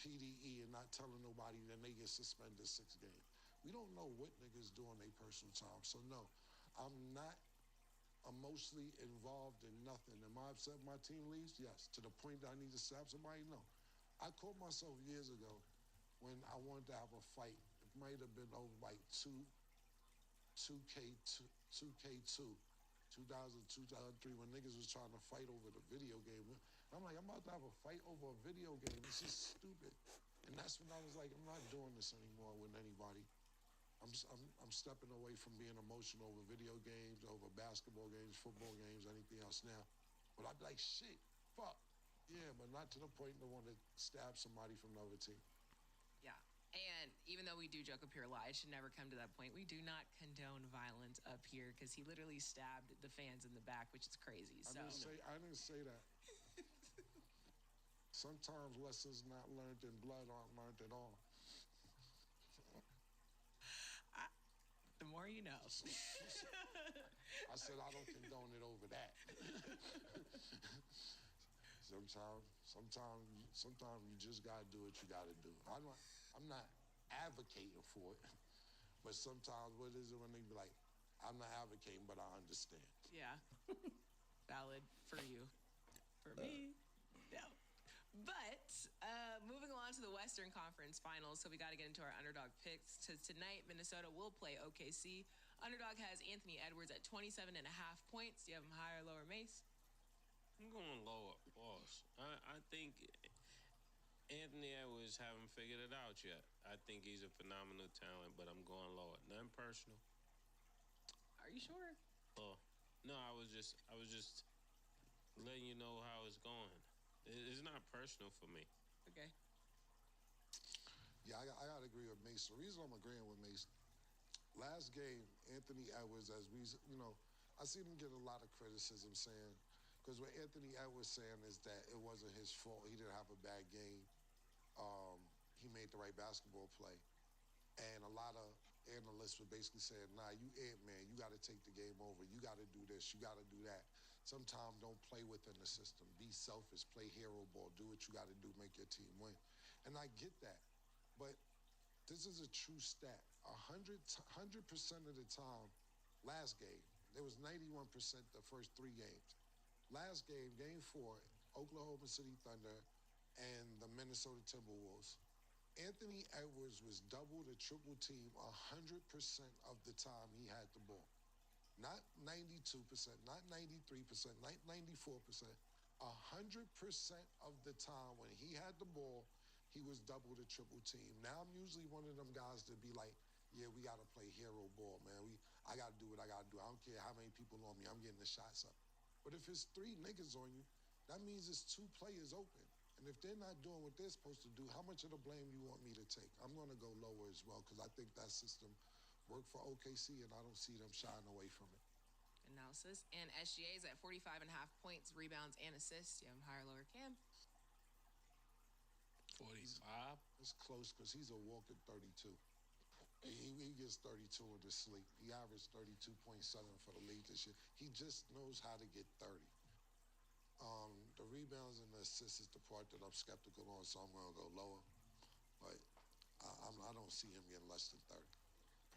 PDE and not telling nobody, then they get suspended 6 games. We don't know what niggas do on their personal time. So no, I'm not emotionally involved in nothing. Am I upset when my team leaves? Yes. To the point that I need to stab somebody? No. I caught myself years ago when I wanted to have a fight. It might have been over like 2K2. 2000, 2003, when niggas was trying to fight over the video game. I'm like, I'm about to have a fight over a video game. This is stupid. And that's when I was like, I'm not doing this anymore with anybody. I'm stepping away from being emotional over video games, over basketball games, football games, anything else now. But I'd be like, shit, fuck. Yeah, but not to the point to want to stab somebody from the other team. Yeah. And even though we do joke up here a lot, it should never come to that point. We do not condone violence up here because he literally stabbed the fans in the back, which is crazy. I didn't say that. Sometimes lessons not learned in blood aren't learned at all. The more you know. I said I don't condone it over that. Sometimes you just gotta do what you gotta do. I'm not advocating for it, but sometimes what is it when they be like, I'm not advocating, but I understand. Yeah. Valid for you. For me, no. But moving along to the Western Conference Finals, so we got to get into our underdog picks. Tonight, Minnesota will play OKC. Underdog has Anthony Edwards at 27.5 points. Do you have him higher or lower, Mace? I'm going lower, boss. I think Anthony Edwards haven't figured it out yet. I think he's a phenomenal talent, but I'm going lower. Nothing personal. Are you sure? Oh, no, I was just letting you know how it's going. It's not personal for me. Okay. Yeah, I gotta agree with Mace. The reason I'm agreeing with Mace, last game, Anthony Edwards, I seen him get a lot of criticism saying, because what Anthony Edwards saying is that it wasn't his fault. He didn't have a bad game. He made the right basketball play. And a lot of analysts were basically saying, nah, you Ant-Man, you got to take the game over. You got to do this. You got to do that. Sometimes don't play within the system. Be selfish. Play hero ball. Do what you got to do. Make your team win. And I get that. But this is a true stat. 100% of the time, last game, there was 91% the first 3 games. Last game, game 4, Oklahoma City Thunder and the Minnesota Timberwolves. Anthony Edwards was double to triple team 100% of the time he had the ball. Not 92%, not 93%, not 94%. 100% of the time when he had the ball, he was double to triple team. Now I'm usually one of them guys that be like, yeah, we got to play hero ball, man. I got to do what I got to do. I don't care how many people on me. I'm getting the shots up. But if it's 3 niggas on you, that means it's 2 players open. And if they're not doing what they're supposed to do, how much of the blame you want me to take? I'm going to go lower as well because I think that system worked for OKC, and I don't see them shying away from it. Analysis. And SGA is at 45.5 points, rebounds, and assists. Do you have him higher or lower, Cam? 45? It's close because he's a walking 32. He gets 32 in his sleep. He averaged 32.7 for the league this year. He just knows how to get 30. The rebounds and the assists is the part that I'm skeptical on, so I'm going to go lower. But I don't see him getting less than 30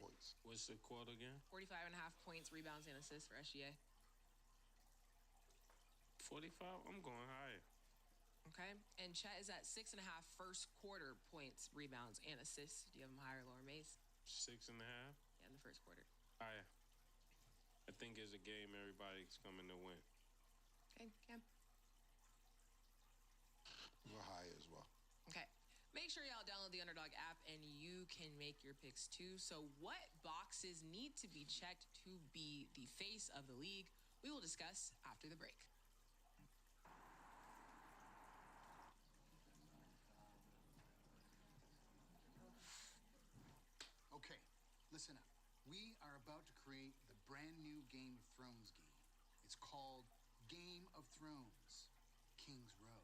points. What's the quote again? 45.5 points, rebounds, and assists for SGA. 45? I'm going higher. Okay. And Chet is at 6.5 first quarter points, rebounds, and assists. Do you have him higher or lower, Mace? 6.5? Yeah, in the first quarter. Higher. I think it's a game everybody's coming to win. Okay, Cam? We're high as well. Okay. Make sure y'all download the Underdog app and you can make your picks too. So what boxes need to be checked to be the face of the league? We will discuss after the break. Okay, listen up. We are about to create the brand new Game of Thrones game. It's called Game of Thrones, King's Road.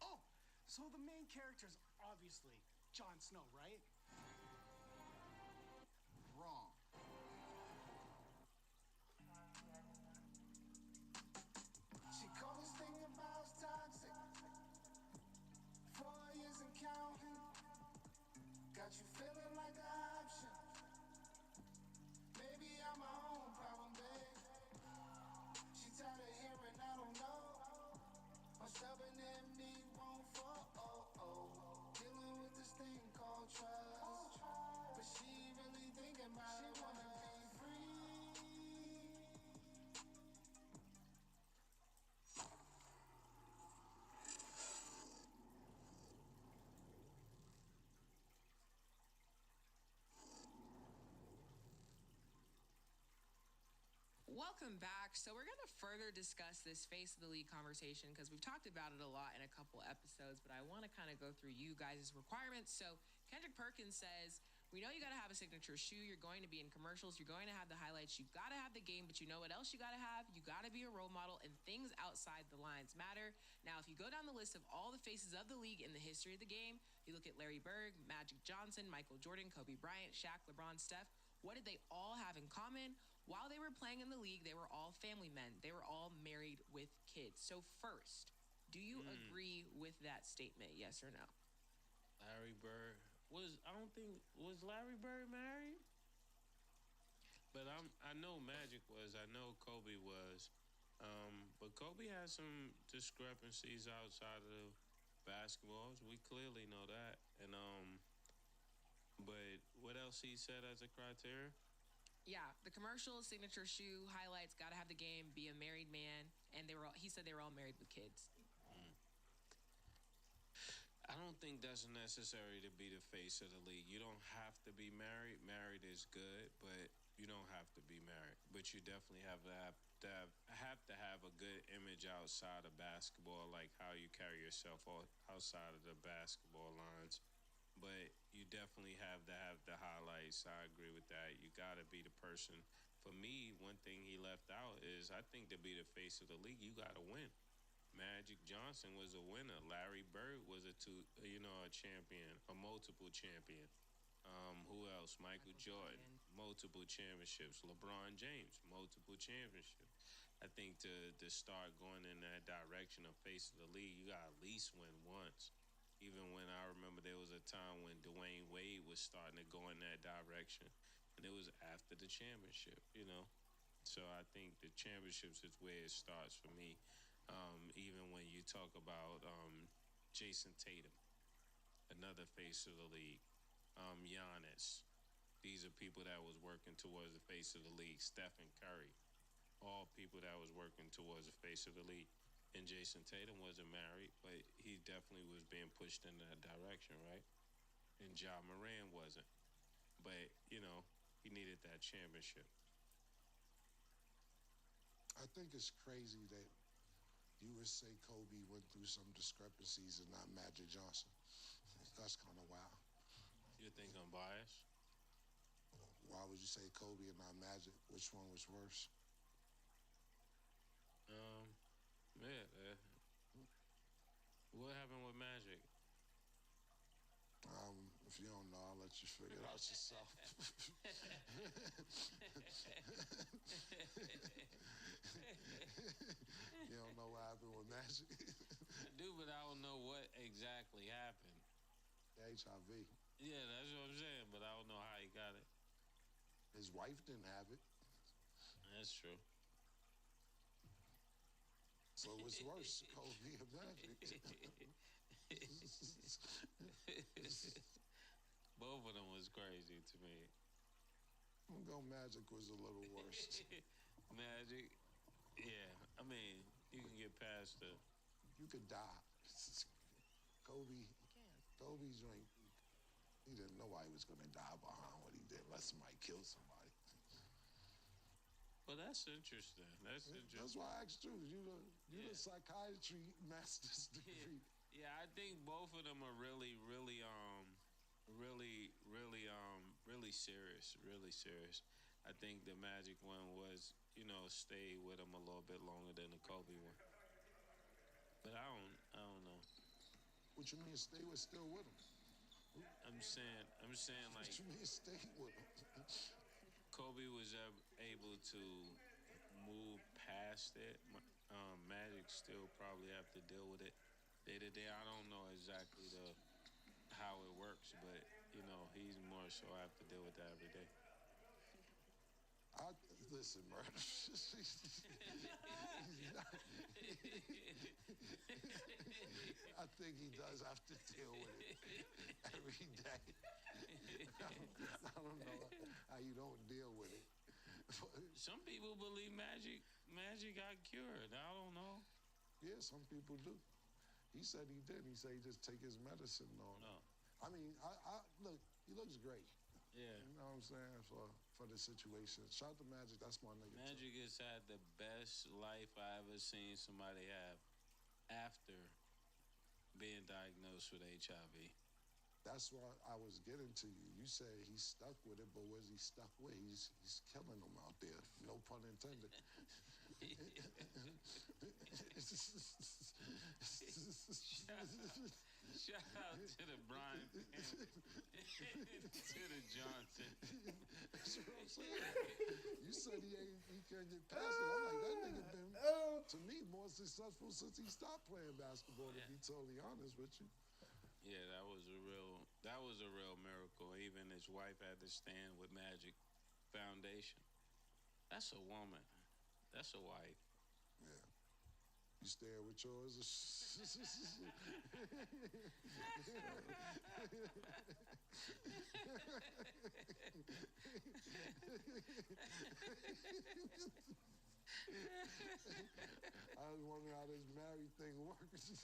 Oh, so the main character's obviously Jon Snow, right? Wrong. She called us thinking about toxic. 4 years and counting. Got you feeling like an option. Maybe I'm my own problem, babe. She tired of hearing I don't know. I'm stubborn and me won't fall. Dealing with this thing called trust. But she really thinking about it. Wanna be free. Welcome back. So we're going to further discuss this face of the league conversation because we've talked about it a lot in a couple episodes, but I want to kind of go through you guys' requirements. So Kendrick Perkins says, we know you got to have a signature shoe. You're going to be in commercials. You're going to have the highlights. You got to have the game, but you know what else you got to have? You got to be a role model, and things outside the lines matter. Now, if you go down the list of all the faces of the league in the history of the game, you look at Larry Bird, Magic Johnson, Michael Jordan, Kobe Bryant, Shaq, LeBron, Steph. What did they all have in common? While they were playing in the league, they were all family men. They were all married with kids. So first, do you agree with that statement, yes or no? Larry Bird was Larry Bird married? But I know Magic was. I know Kobe was. But Kobe has some discrepancies outside of the basketballs. We clearly know that. And but what else he said as a criteria? Yeah, the commercial, signature shoe, highlights, got to have the game, be a married man, and he said they were all married with kids. I don't think that's necessary to be the face of the league. You don't have to be married. Married is good, but you don't have to be married. But you definitely have to have a good image outside of basketball, like how you carry yourself outside of the basketball lines. But you definitely have the highlights. I agree with that. You got to be the person. For me, one thing he left out is I think to be the face of the league, you got to win. Magic Johnson was a winner. Larry Bird was a champion, a multiple champion. Who else? Michael Jordan, multiple championships. LeBron James, multiple championships. I think to start going in that direction of face of the league, you got to at least win once. Even when I remember there was a time when Dwayne Wade was starting to go in that direction, and it was after the championship, So I think the championships is where it starts for me. Even when you talk about Jason Tatum, another face of the league, Giannis, these are people that was working towards the face of the league. Stephen Curry, all people that was working towards the face of the league. And Jason Tatum wasn't married, but he definitely was being pushed in that direction, right? And Ja Moran wasn't. But, he needed that championship. I think it's crazy that you would say Kobe went through some discrepancies and not Magic Johnson. That's kind of wild. You think I'm biased? Why would you say Kobe and not Magic? Which one was worse? What happened with Magic? If you don't know, I'll let you figure it out yourself. You don't know what happened with Magic? I do, but I don't know what exactly happened. HIV. Yeah, that's what I'm saying, but I don't know how he got it. His wife didn't have it. That's true. So what's worse, Kobe or Magic? Both of them was crazy to me. I'm going to go Magic was a little worse. Magic, yeah. I mean, you can get past the... You could die. Kobe's joint, he didn't know why he was going to die behind what he did unless somebody killed somebody. Well, that's interesting. That's interesting. That's why I asked you. You the psychiatry master's degree. Yeah, I think both of them are really serious. Really serious. I think the Magic one was, stay with him a little bit longer than the Kobe one. But I don't know. What you mean still with him? I'm saying like. What you mean stay with him? Kobe was able to move past it. Magic still probably have to deal with it day to day. I don't know exactly how it works, but he's more so have to deal with that every day. Listen, bro. I think he does have to deal with it every day. I don't know how you don't deal with it. Some people believe Magic got cured. I don't know. Yeah, some people do. He said he did. He said he just take his medicine and all. No. I mean, I look, he looks great. Yeah. You know what I'm saying? So for the situation. Shout out to Magic. That's my nigga. Magic has had the best life I ever seen somebody have after being diagnosed with HIV. That's why I was getting to you. You said he's stuck with it, but where's he stuck with? He's killing them out there. No pun intended. Shout out to the Brian to the Johnson. That's what I'm saying. You said he can't get past it. I'm like, that nigga been, to me, more successful since he stopped playing basketball, to be totally honest with you. Yeah, that was a real miracle. Even his wife had to stand with Magic Foundation. That's a woman. That's a wife. Yeah. You staying with yours? I was wondering how this married thing works.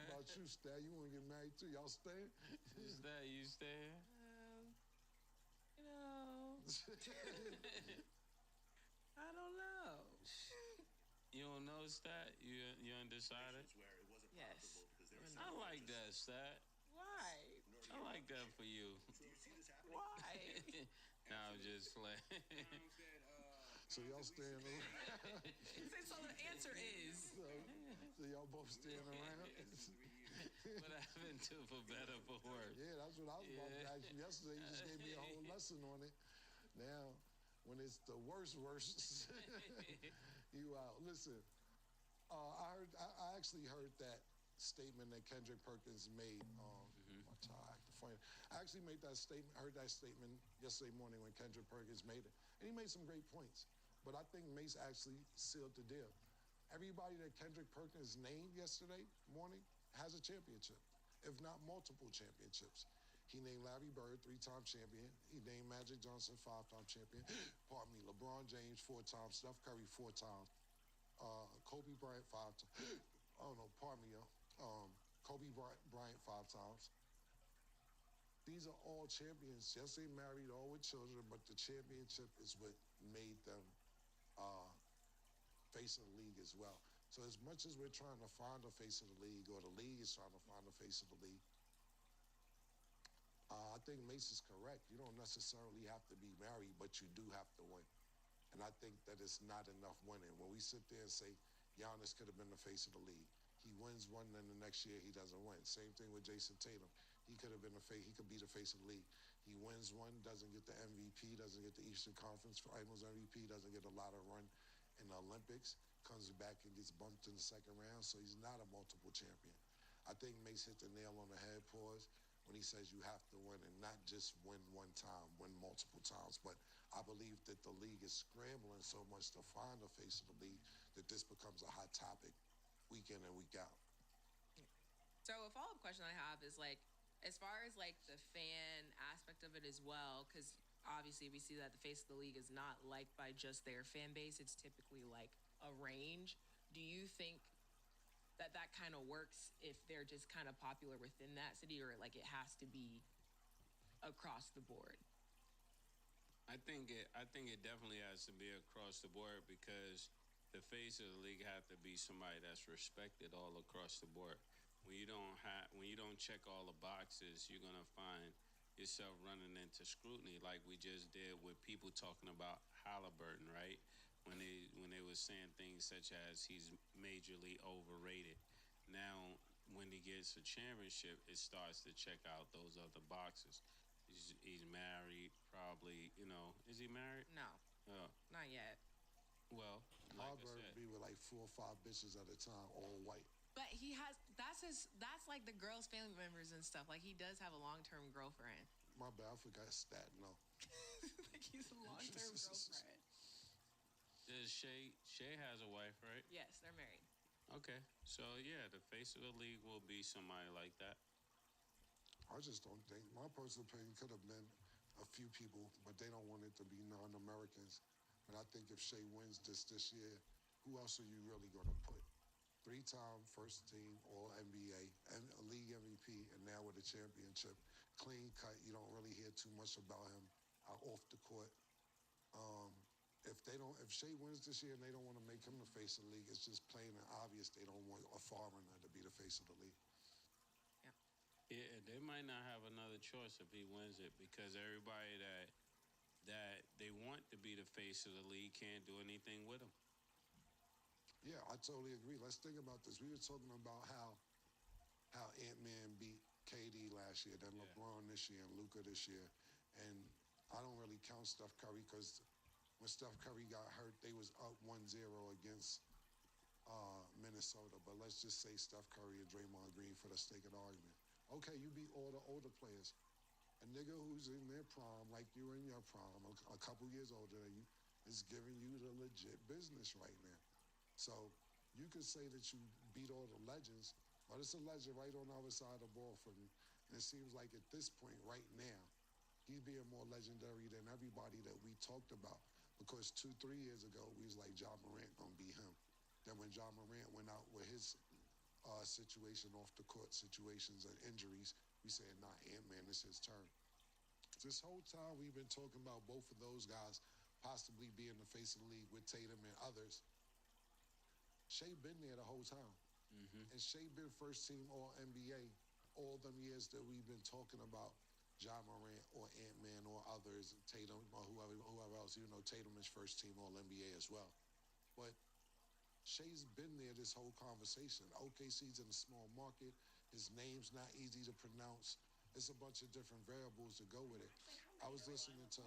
About you, Stat? You want to get married too? Y'all staying? You staying? I don't know. You don't know, Stat? You undecided? Yes. I like that, Stat. Why? I like that for you. Why? Nah, I'm just like. So y'all staying around? So the answer is. So y'all both staying around? What happened to for better, for worse? Yeah, that's what I was about to ask you yesterday. You just gave me a whole lesson on it. Now, when it's the worst, you out. Listen, I actually heard that statement that Kendrick Perkins made. My tie, funny. I actually heard that statement yesterday morning when Kendrick Perkins made it, and he made some great points. But I think Mace actually sealed the deal. Everybody that Kendrick Perkins named yesterday morning has a championship, if not multiple championships. He named Larry Bird, 3-time champion. He named Magic Johnson, 5-time champion. Pardon me, LeBron James, 4-time. Steph Curry, 4-time. Kobe Bryant, 5-time. Oh no, pardon me, Kobe Bryant, 5 times. These are all champions. Yes, they married, all with children, but the championship is what made them face of the league as well. So as much as we're trying to find a face of the league, or the league is trying to find a face of the league, I think Mace is correct. You don't necessarily have to be married, but you do have to win. And I think that it's not enough winning. When we sit there and say Giannis could have been the face of the league, he wins one, then the next year he doesn't win. Same thing with Jason Tatum. He could have been he could be the face of the league. He wins one, doesn't get the MVP, doesn't get the Eastern Conference Finals MVP, doesn't get a lot of run in the Olympics, comes back and gets bumped in the second round, so he's not a multiple champion. I think Mace hit the nail on the head, pause, when he says you have to win, and not just win one time, win multiple times. But I believe that the league is scrambling so much to find a face of the league that this becomes a hot topic week in and week out. So a follow-up question I have is, like, as far as like the fan aspect of it as well, because obviously we see that the face of the league is not liked by just their fan base. It's typically like a range. Do you think that kind of works if they're just kind of popular within that city, or like it has to be across the board? I think it definitely has to be across the board, because the face of the league have to be somebody that's respected all across the board. When you don't check all the boxes, you're gonna find yourself running into scrutiny, like we just did with people talking about Halliburton, right? When they were saying things such as he's majorly overrated. Now, when he gets a championship, it starts to check out those other boxes. He's married, probably. Is he married? No, not yet. Well, like Halliburton I said, be with like 4 or 5 bitches at a time, all white. But he has that's like the girls' family members and stuff. Like, he does have a long-term girlfriend. My bad, I forgot stat. No. Like, he's a long-term girlfriend. Does Shay has a wife, right? Yes, they're married. Okay, so yeah, the face of the league will be somebody like that. I just don't think, my personal opinion, could have been a few people, but they don't want it to be non-Americans. But I think if Shay wins this year, who else are you really going to put? 3-time first team All NBA and a league MVP, and now with a championship. Clean cut. You don't really hear too much about him off the court. If Shea wins this year and they don't want to make him the face of the league, it's just plain and obvious they don't want a foreigner to be the face of the league. Yeah, they might not have another choice if he wins it because everybody that they want to be the face of the league can't do anything with him. Yeah, I totally agree. Let's think about this. We were talking about how Ant-Man beat KD last year, then LeBron this year, and Luka this year. And I don't really count Steph Curry because when Steph Curry got hurt, they was up 1-0 against Minnesota. But let's just say Steph Curry and Draymond Green for the sake of the argument. Okay, you beat all the older players. A nigga who's in their prime, like you in your prime, a couple years older than you, is giving you the legit business right now. So you could say that you beat all the legends, but it's a legend right on the other side of the ball from you. And it seems like at this point right now, he's being more legendary than everybody that we talked about. Because 2-3 years ago, we was like, Ja Morant gonna beat him. Then when Ja Morant went out with his situation off the court situations and injuries, we said, nah, Ant-Man, it's his turn. This whole time we've been talking about both of those guys possibly being the face of the league with Tatum and others. Shea been there the whole time. Mm-hmm. And Shea been first team All NBA all them years that we've been talking about Ja Morant or Ant-Man or others, Tatum or whoever else. You know, Tatum is first team All NBA as well. But Shea's been there this whole conversation. OKC's in a small market. His name's not easy to pronounce. There's a bunch of different variables to go with it. I was listening to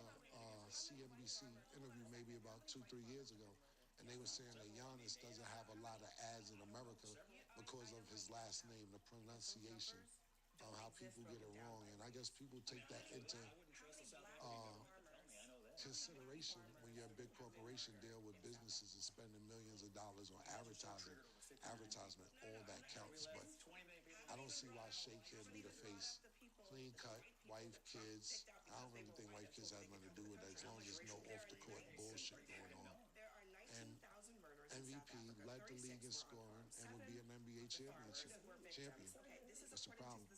CNBC interview maybe about 2-3 years ago, and they were saying that Giannis doesn't have a lot of ads in America because of his last name, the pronunciation, how people get it wrong. And I guess people take that into consideration when you're a big corporation, deal with businesses and spending millions of dollars on advertisement, all that counts. But I don't see why Shea can't be the face. Clean cut, wife, kids. I don't really think wife, kids have nothing to do with that as long as there's no off the court bullshit going on. And MVP, led the league in scoring, and would be an NBA champion. What's the problem?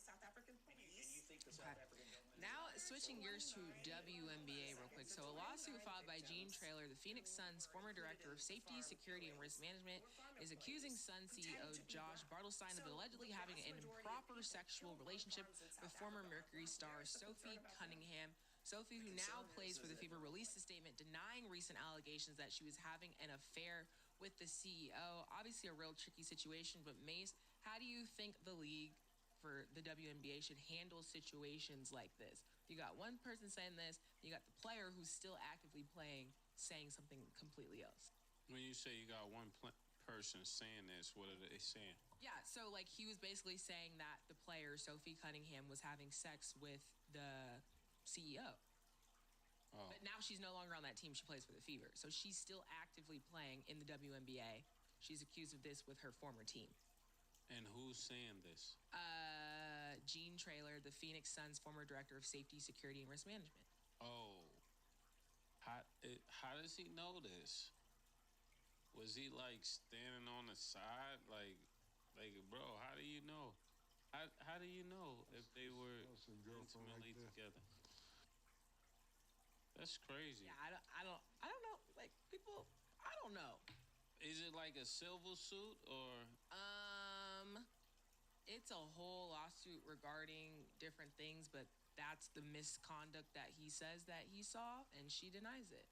Now, switching gears to WNBA real quick. So, a lawsuit filed by Gene Traylor, the Phoenix Suns' former director of safety, security, and risk management, is accusing Sun CEO Josh Bartelstein of allegedly having an improper sexual relationship with former Mercury star Sophie Cunningham. Sophie, who now plays for the Fever, released a statement denying recent allegations that she was having an affair with the CEO. Obviously, a real tricky situation, but Mace, how do you think the league for the WNBA should handle situations like this? You got one person saying this, you got the player who's still actively playing saying something completely else. When you say you got one person saying this, what are they saying? Yeah, so like he was basically saying that the player, Sophie Cunningham, was having sex with the CEO. Oh. But now she's no longer on that team. She plays for the Fever. So she's still actively playing in the WNBA. She's accused of this with her former team. And who's saying this? Gene Traylor, the Phoenix Suns' former director of safety, security, and risk management. Oh. How does he know this? Was he like standing on the side? Like bro, how do you know? How do you know if they were intimately together? That's crazy. Yeah, I don't know. Like people, I don't know. Is it like a civil suit or? It's a whole lawsuit regarding different things, but that's the misconduct that he says that he saw, and she denies it.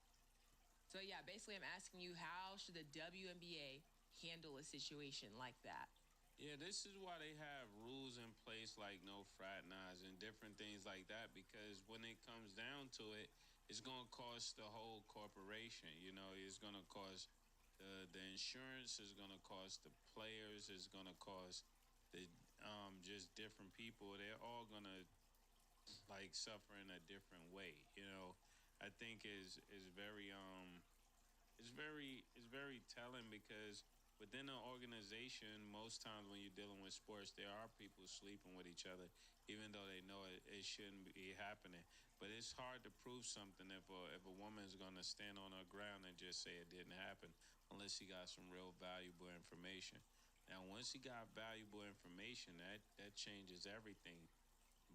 So yeah, basically I'm asking you, how should the WNBA handle a situation like that? Yeah, this is why they have rules in place like no fraternize and different things like that, because when it comes down to it, it's going to cost the whole corporation. You know, it's going to cost the insurance, it's going to cost the players, it's going to cost the just different people. They're all going to like suffer in a different way. You know, I think is very it's very telling, because within an organization, most times when you're dealing with sports, there are people sleeping with each other, even though they know it shouldn't be happening. But it's hard to prove something if a woman's going to stand on her ground and just say it didn't happen, unless she got some real valuable information. Now, once he got valuable information, that changes everything.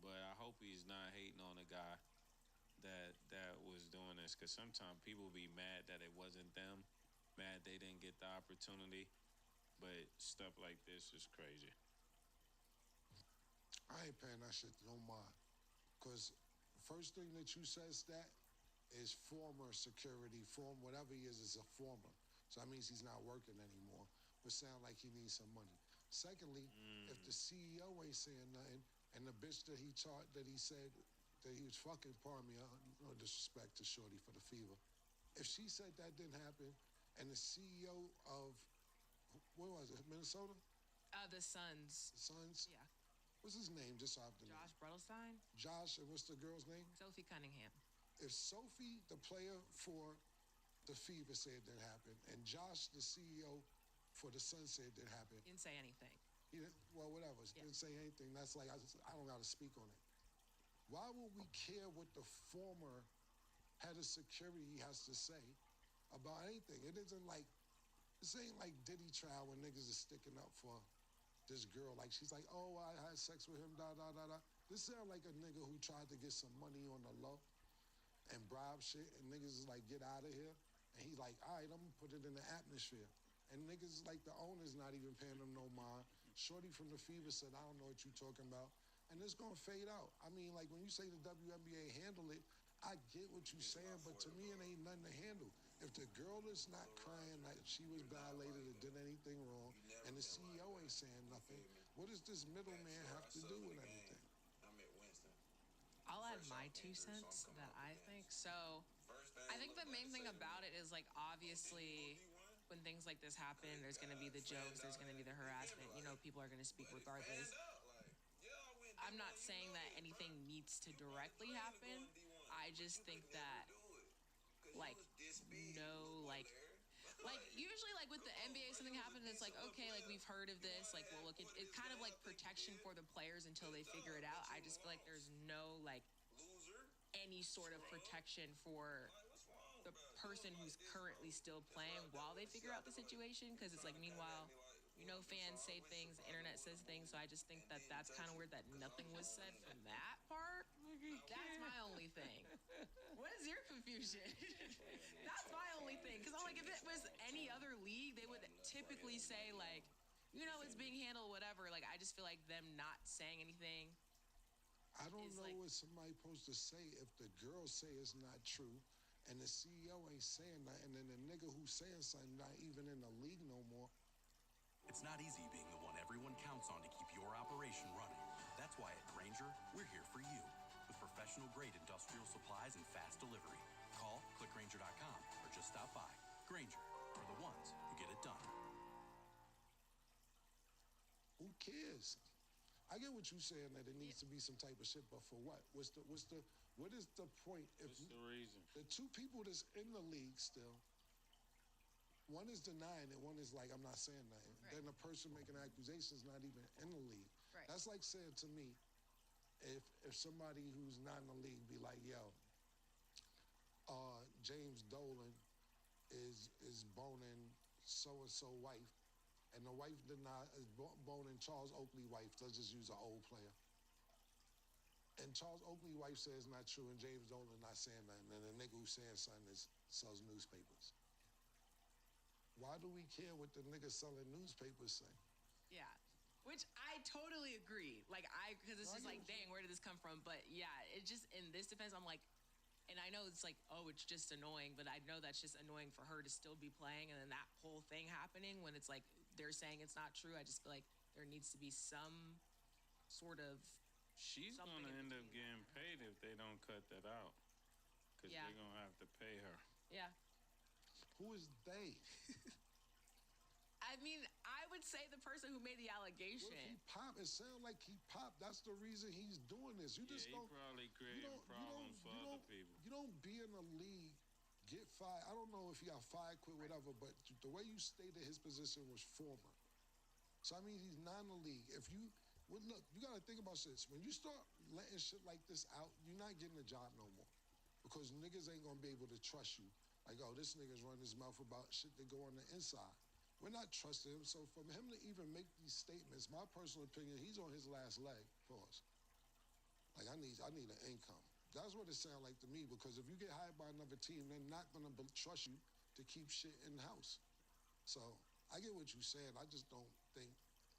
But I hope he's not hating on a guy that was doing this, because sometimes people be mad that it wasn't them, mad they didn't get the opportunity. But stuff like this is crazy. I ain't paying that shit no mind. Because first thing that you says that is former security, whatever he is a former. So that means he's not working anymore, but sound like he needs some money. Secondly, if the CEO ain't saying nothing, and the bitch that he taught, that he said that he was fucking, pardon me, no disrespect to Shorty for the fever. If she said that didn't happen, and the CEO of, what was it, Minnesota? The Suns. The Suns? Yeah. What's his name, just off the Josh Brettelstein? Josh, and what's the girl's name? Sophie Cunningham. If Sophie, the player for the Fever, said that happened, and Josh, the CEO for the Sun, said that happened. Didn't say anything. He didn't, well, whatever. Didn't say anything. That's like, I don't got to speak on it. Why would we care what the former head of security has to say about anything? It isn't like, this ain't like Diddy trial when niggas is sticking up for this girl. Like, she's like, oh, I had sex with him, da. This sound like a nigga who tried to get some money on the low and bribe shit, and niggas is like, get out of here. And he's like, all right, I'm gonna put it in the atmosphere. And niggas like, the owner's not even paying them no mind. Shorty from the Fever said, I don't know what you talking about. And it's gonna fade out. I mean, like, when you say the WNBA handle it, I get what you're saying, but to me, it ain't nothing to handle. If the girl is not crying that she was violated or did anything wrong, and the CEO ain't saying nothing, what does this middleman have to do with anything? I'll add my 2 cents that I think. So I think the main thing about it is, like, obviously when things like this happen, there's going to be the jokes, there's going to be the harassment. You know, people are going to speak regardless. I'm not saying that anything needs to directly happen. I just think that, like, usually, like, with the NBA, something happens, it's like, okay, like, we've heard of this, like, we'll look at it, kind of like protection for the players until they figure it out. I just feel like there's no, like, any sort of protection for the person who's currently still playing while they figure out the situation, because it's like, meanwhile, you know, fans say things, the internet says things, so I just think that that's kind of weird that nothing was said from that part. That's my only thing. What is your confusion? That's my only thing, because I'm like, if it was any other league, they would typically say, like, you know, it's being handled, whatever. Like, I just feel like them not saying anything. I don't know what somebody's supposed to say if the girls say it's not true, and the CEO ain't saying that, and then the nigga who's saying something not even in the league no more. It's not easy being the one everyone counts on to keep your operation running. That's why at Grainger, we're here for you. With professional-grade industrial supplies and fast delivery. Call, clickgrainger.com, or just stop by. Grainger, for the ones who get it done. Who cares? I get what you're saying, that it needs to be some type of shit, but for what? What is the point? What's the reason? The 2 people that's in the league still, one is denying it, one is like, I'm not saying nothing. Right. Then the person making accusations not even in the league. Right. That's like saying to me, if somebody who's not in the league be like, yo, James Dolan is boning so-and-so wife, and the wife is boning Charles Oakley wife. Let's just use an old player. And Charles Oakley wife says it's not true, and James Dolan not saying nothing, and the nigga who's saying something sells newspapers. Why do we care what the nigga selling newspapers say? Yeah. Which I totally agree. Like, because it's just like, dang, where did this come from? But yeah, it just, in this defense, I'm like, and I know it's like, oh, it's just annoying, but I know that's just annoying for her to still be playing, and then that whole thing happening when it's like, they're saying it's not true. I just feel like there needs to be some sort of. She's going to end up getting paid if they don't cut that out. Because they're going to have to pay her. Yeah. Who is they? I mean, I would say the person who made the allegation. What if he popped? It sounds like he popped. That's the reason he's doing this. You just don't. He probably creating problems for other people. You don't be in the league, get fired. I don't know if he got fired, quit, whatever, but the way you stated his position was former. So, I mean, he's not in the league. If you, well, look, you got to think about this. When you start letting shit like this out, you're not getting a job no more. Because niggas ain't going to be able to trust you. Like, oh, this nigga's running his mouth about shit that go on the inside. we're not trusting him. So for him to even make these statements, my personal opinion, he's on his last leg. Pause. Like, I need an income. That's what it sounds like to me, because if you get hired by another team, they're not going to trust you to keep shit in-house. So I get what you're saying. I just don't think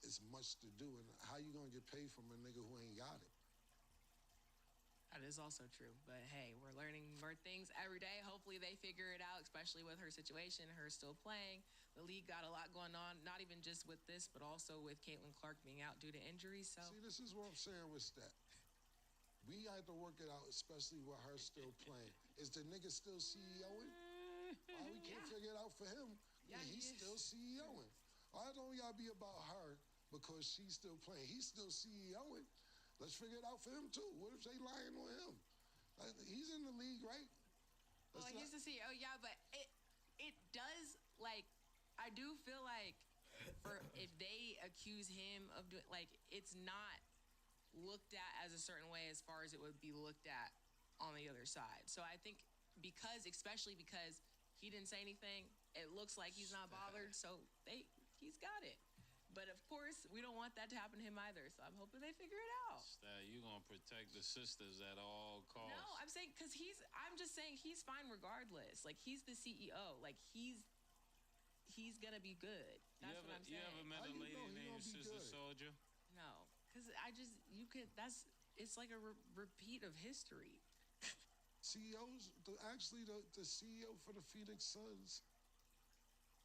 it's much to do. And how you going to get paid from a nigga who ain't got it? That is also true. But hey, we're learning more things every day. Hopefully they figure it out, especially with her situation, her still playing. The league got a lot going on, not even just with this, but also with Caitlin Clark being out due to injuries. So see, this is what I'm saying with that. We had to work it out, especially with her still playing. Is the nigga still CEOing? Why we can't figure it out for him? Yeah, he's still CEOing. Why don't y'all be about her because she's still playing? He's still CEOing. Let's figure it out for him too. What if they lying on him? Like, he's in the league, right? Well, he's the CEO, yeah, but it does, like, I do feel like if they accuse him of doing, like, it's not looked at as a certain way as far as it would be looked at on the other side. So I think especially because he didn't say anything, it looks like he's not bothered, so he's got it. But of course, we don't want that to happen to him either, so I'm hoping they figure it out. You're going to protect the sisters at all costs. No, I'm saying, I'm just saying he's fine regardless. Like, he's the CEO. Like, he's going to be good. That's what I'm saying. You ever met a lady named Sister Soldier? No. Because it's like a repeat of history. CEOs, the CEO for the Phoenix Suns,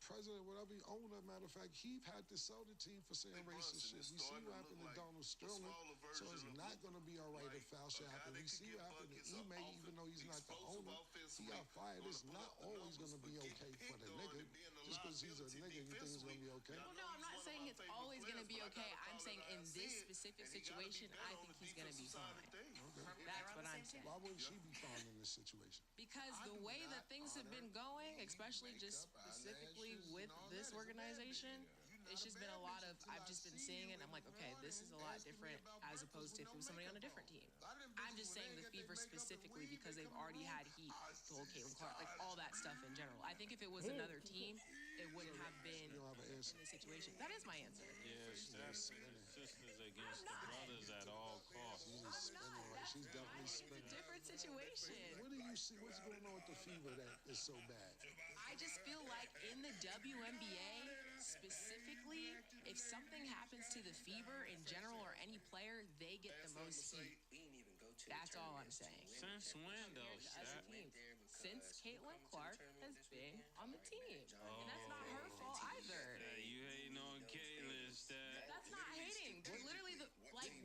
president, whatever, owner, matter of fact, he had to sell the team for saying racist shit. We see what happened to Donald Sterling, so it's not going to be all right if foul shit happen. We see what happened to Ime, even though he's not the owner, he got fired. It's not always going to be okay for the nigga. Just because he's a nigga, you think it's going to be okay? Well, no, I'm not saying it's always going to be okay. I'm saying in this specific situation, I think he's going to be fine. Okay. That's what I'm saying. Why wouldn't she be fine in this situation? Because the way that things have been going, especially just specifically with this organization, it's just been a lot of, I've just been seeing it, and I'm like, okay, this is a lot different as opposed to if it was somebody on a different team. I'm just saying the Fever specifically because they've already had heat to hold Caitlin Clark, like all that stuff in general. I think if it was another team, it wouldn't have been in this situation. That is my answer. Yes, that's sisters against the brothers at all costs. She's definitely spinning. It's a different situation. What do you see? What's going on with the Fever that is so bad? I just feel like in the WNBA specifically, if something happens to the Fever in general or any player, they get the most heat. That's all I'm saying. Since when, though, As a team. Since Caitlin Clark has been on the team. And that's not her fault either. You hating on Caitlin, That's not hating. They're literally,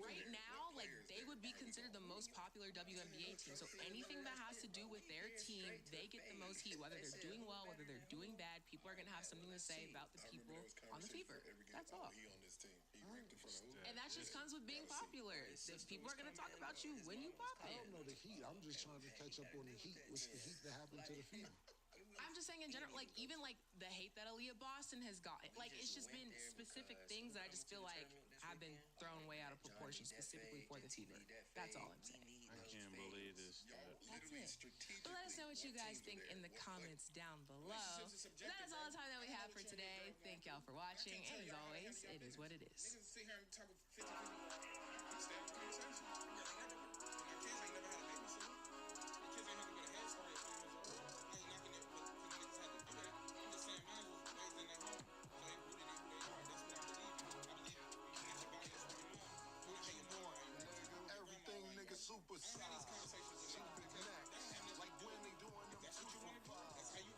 right now, they would be considered the most popular WNBA team. So anything that has to do with their team, they get the most heat. Whether they're doing well, whether they're doing bad, people are going to have something to say about the people on the Fever. That's all. And that just comes with being popular. People are going to talk about you when you pop I in. don't know the heat. I'm just trying to catch up on the heat. What's the heat that happened to the Fever? I'm just saying in general, even the hate that Aaliyah Boston has gotten, it's just been specific things that I just feel like have been thrown way out of proportion specifically for the Fever. That's all I'm saying. I can't believe this. That's it. But let us know what you guys think in the comments down below. That is all the time that we have for today. Thank y'all for watching. And as always, it is what it is. Super size, super next, like when they doing them That's how you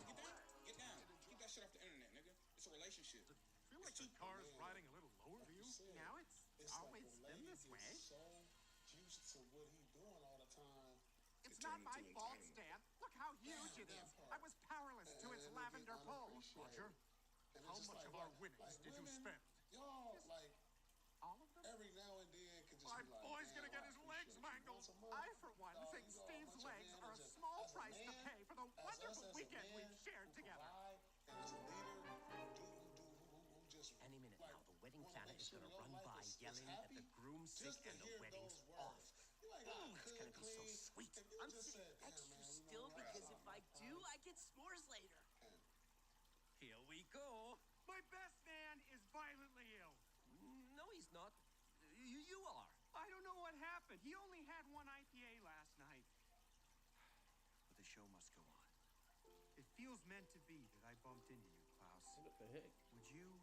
get down. Get down. Keep that shit off the internet, nigga. It's a relationship. I feel like the car is riding a little lower for you. Now it's always been this way. So used to what he doing all the time. It's not my fault, Stan. Look how huge it is. I was powerless to its lavender pole. Roger. How much of our winnings did you spend? Y'all, all of them? Every now and then could just My be like, boy's gonna get his legs mangled. I, for one, think Steve's legs are a small price to pay for the wonderful weekend we've shared together. Any minute now, the wedding planner is gonna run by yelling that the groom's sick and the wedding's off. It's gonna be so sweet. I'm sitting extra still because if I do, I get s'mores later. Here we go. My best man is violently ill. No, he's not. You are. I don't know what happened. He only had one IPA last night. But the show must go on. It feels meant to be that I bumped into you, Klaus. What the heck? Would you...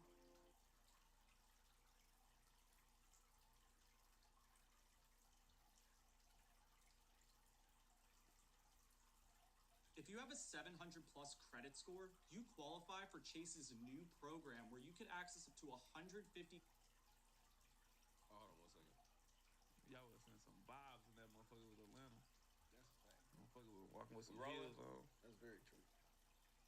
If you have a 700 plus credit score, you qualify for Chase's new program where you could access up to 150. Oh, hold on 1 second. Y'all was saying some vibes in that motherfucker with Atlanta. That's a fact. Motherfucker was walking with some Rolling. heels on. That's very true.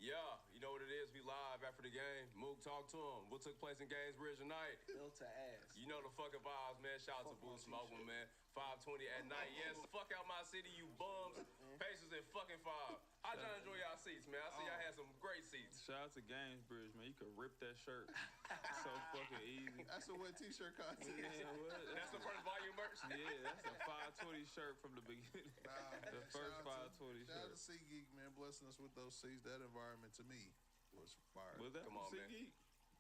Yeah, you know what it is. We live after the game. Mook, talk to him. What took place in Gainesbridge tonight? Built to ass. You know the fucking vibes, man. Shout out to Boo Smoking, man. 5:20 at night. Yes, fuck out my city, you bums. Pacers in fucking 5. How'd y'all enjoy y'all seats, man? I see y'all had some great seats. Shout out to Gainesbridge, man. You could rip that shirt so fucking easy. That's a wet t-shirt contest. Yeah, what? That's the first volume merch? Yeah, that's a 520 shirt from the beginning. The first 520 Shout out shirt. to SeatGeek, man, blessing us with those seats. That environment to me was fire. Was that Come on, man. SeatGeek?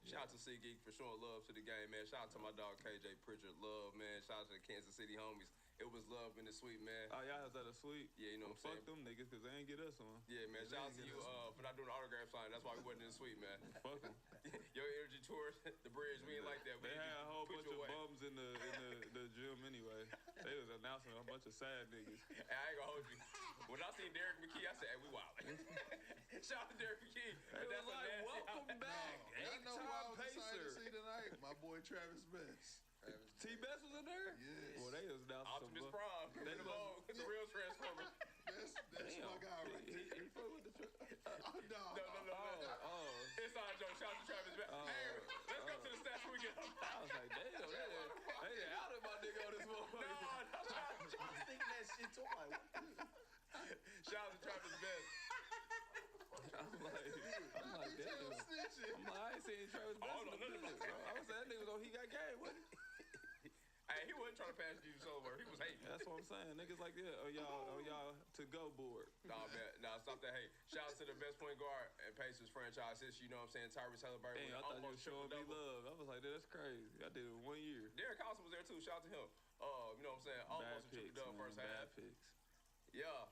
Shout out to SeatGeek for showing love to the game, man. Shout out to my dog KJ Pritchard. Love, man. Shout out to the Kansas City homies. It was love in the suite, man. Oh, y'all was at a suite? Yeah, you know what I'm Fuck saying? them niggas, because they ain't get us one. Yeah, man. Shout out to you for not doing the autograph sign. That's why we wasn't in the suite, man. Fuck them. Your energy towards the bridge, we ain't like that. They had a whole bunch of away. bums in the gym anyway. They was announcing a bunch of sad niggas. Hey, I ain't gonna hold you. When I seen Derek McKee, I said, hey, we wild. Shout out to Derek McKee. They was like, welcome back. Y'all know who I was excited Pacer. to see tonight? My boy Travis Best. T-Best was in there? Yes. Well, they was announcing Optimus some Prime. They The was- Vogue. The real Transformer. That's my guy right there. He fuck with the No. Oh. Inside joke. Shout out to Travis Best. Hey, let's go to the stats before we get up. I was like, damn, they outed my nigga on this motherfucker. No. I was thinking that shit too. I'm like, Shout out to Travis Best. I'm like, damn. I ain't seen Travis Best in a minute, bro. I was saying that nigga was on He Got Game, wasn't he? Hey, he wasn't trying to pass you somewhere. He was hating. That's what I'm saying. Niggas like that on y'all to go board. Nah, man. Nah, stop that hate. Shout out to the best point guard and Pacers franchise history. You know what I'm saying? Tyrese Halliburton. Damn, I thought you was showing me love. I was like, that's crazy. I did it in 1 year. Derek Collison was there too. Shout out to him. You know what I'm saying? Almost a triple double first half. Bad picks. Yeah.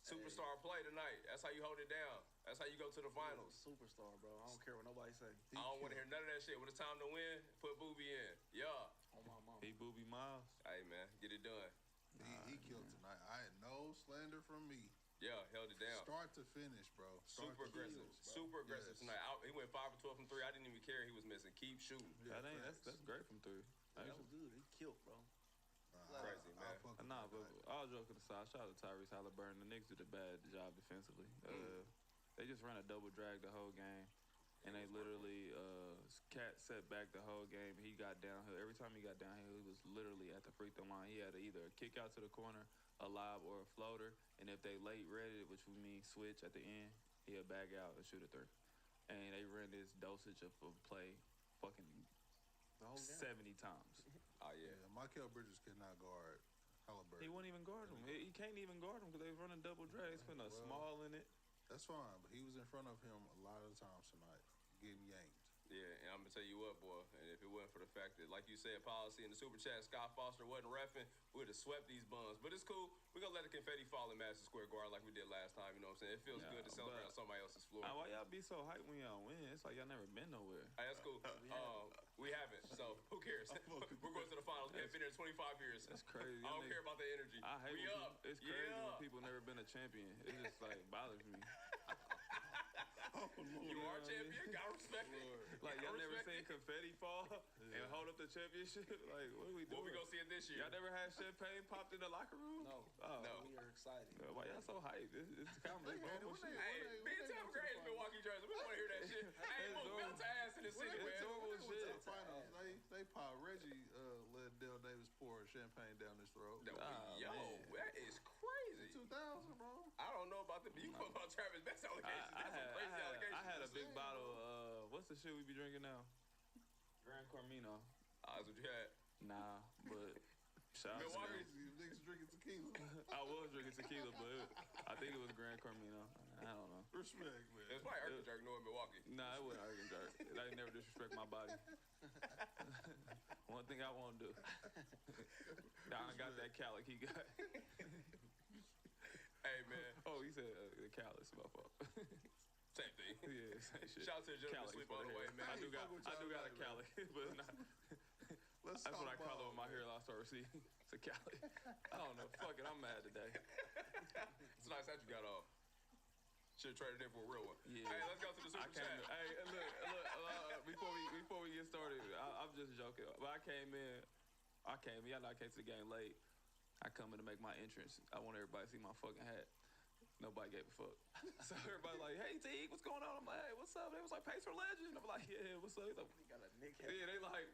Superstar play tonight. That's how you hold it down. That's how you go to the finals. superstar, bro. I don't care what nobody say. I don't want to hear none of that shit. When it's time to win, put Booby in. Yeah. Oh, my mom. He Booby Miles. Hey, man. Get it done. He killed tonight. I had no slander from me. Yeah, held it down. Start to finish, bro. Super aggressive. Super aggressive tonight. He went 5 for 12 from 3. I didn't even care he was missing. Keep shooting. Yeah, that's great from 3. That was good. He killed, bro. Crazy, man. Nah, but all joking aside, shout out to Tyrese Halliburton. The Knicks did a bad job defensively. They just ran a double drag the whole game, and they literally Cat set back the whole game. He got downhill. Every time he got downhill, he was literally at the free throw line. He had to either kick out to the corner, a lob, or a floater. And if they late read it, which would mean switch at the end, he'll bag out and shoot a 3. And they ran this dosage of play fucking 70 times. Oh, yeah. Michael Bridges could not guard Halliburton. He wouldn't even guard him. He can't even guard him because they was running double drags, putting a small in it. That's fine, but he was in front of him a lot of times tonight, getting yanked. Yeah, and I'm going to tell you what, boy, and if it wasn't for the fact that, like you said, policy in the super chat, Scott Foster wasn't reffing, we would have swept these buns. But it's cool. We're going to let the confetti fall in Madison Square Garden like we did last time, you know what I'm saying? It feels good to celebrate on somebody else's floor. Why y'all be so hyped when y'all win? It's like y'all never been nowhere. Hey, that's cool. We haven't, so who cares? We're going to the finals. We've been there 25 years. That's crazy. I don't care about the energy. I hate we when up. It's crazy when people never been a champion. It just like bothers me. You are a champion. Gotta respect it. Like y'all never seen it. confetti fall and hold up the championship. Like what are we doing? What we gonna see it this year? Y'all never had champagne popped in the locker room? No. Oh. No. We are excited. Why y'all so hyped? It's kind of normal shit. Hey, me and Tom Gray is Milwaukee Jersey. We don't want to hear that shit. Hey, look, belt to ass in the city, man. It's normal shit. They popped Reggie let Dale Davis pour champagne down his throat. Yo, that is crazy. 2000, bro. I don't know about the. You put about Travis Best allegations. That's some crazy allegations. I had a big bottle of what's the shit we be drinking now? Grand Carmino. That's what you had. Nah, but shout out Milwaukee, to you niggas drinking tequila. I was drinking tequila, but I think it was Grand Carmino. I don't know. Respect, man. It's probably Erkin Jerk knowing Milwaukee. Nah, it wasn't Erkin Jerk. I never disrespect my body. One thing I won't do. I got that calic he got. Hey, man. Oh, he said the callus, my fault. Same thing. Yeah, same shit. Shout out to the gentleman Calic sleep for all the way, man. I do got a calic, but not. That's what I call it when my hair loss start receding. It's a calic. I don't know. Fuck it, I'm mad today. It's a nice hat you got on. Should have traded in for a real one. Yeah. Hey, let's go to the super chat. Hey, look. Before we get started, I'm just joking. But I came in. Y'all know I came to the game late. I come in to make my entrance. I want everybody to see my fucking hat. Nobody gave a fuck. So everybody like, hey, T, what's going on? I'm like, hey, what's up? They was like, Pacer legend. I'm like, yeah, what's up? He's like, He got a Nick hat. yeah, they like,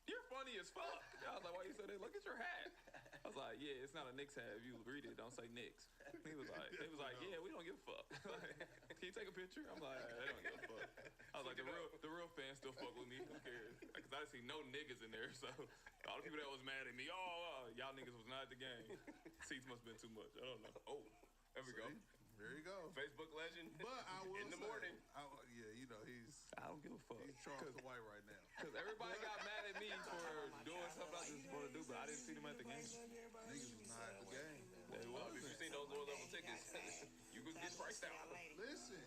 you're funny as fuck. I was like, why you say that? Look at your hat. I was like, yeah, it's not a Knicks hat. If you read it, don't say Knicks. He was like, yeah, we don't give a fuck. Like, can you take a picture? I'm like, they don't give a fuck. I was like, the real fans still fuck with me. Who cares? Because I didn't see no niggas in there. So all the people that was mad at me, y'all niggas was not at the game. Seats must have been too much. I don't know. Oh, there we go. There you go. Facebook legend. But I will in the say, morning. Yeah, you know, I don't give a fuck. He's Charles White right now. Because everybody got mad at me for doing something I was supposed to do, but I didn't see them at the game. Niggas was not at the game. They If wasn't. you seen those lower level tickets, you could get priced out. Listen,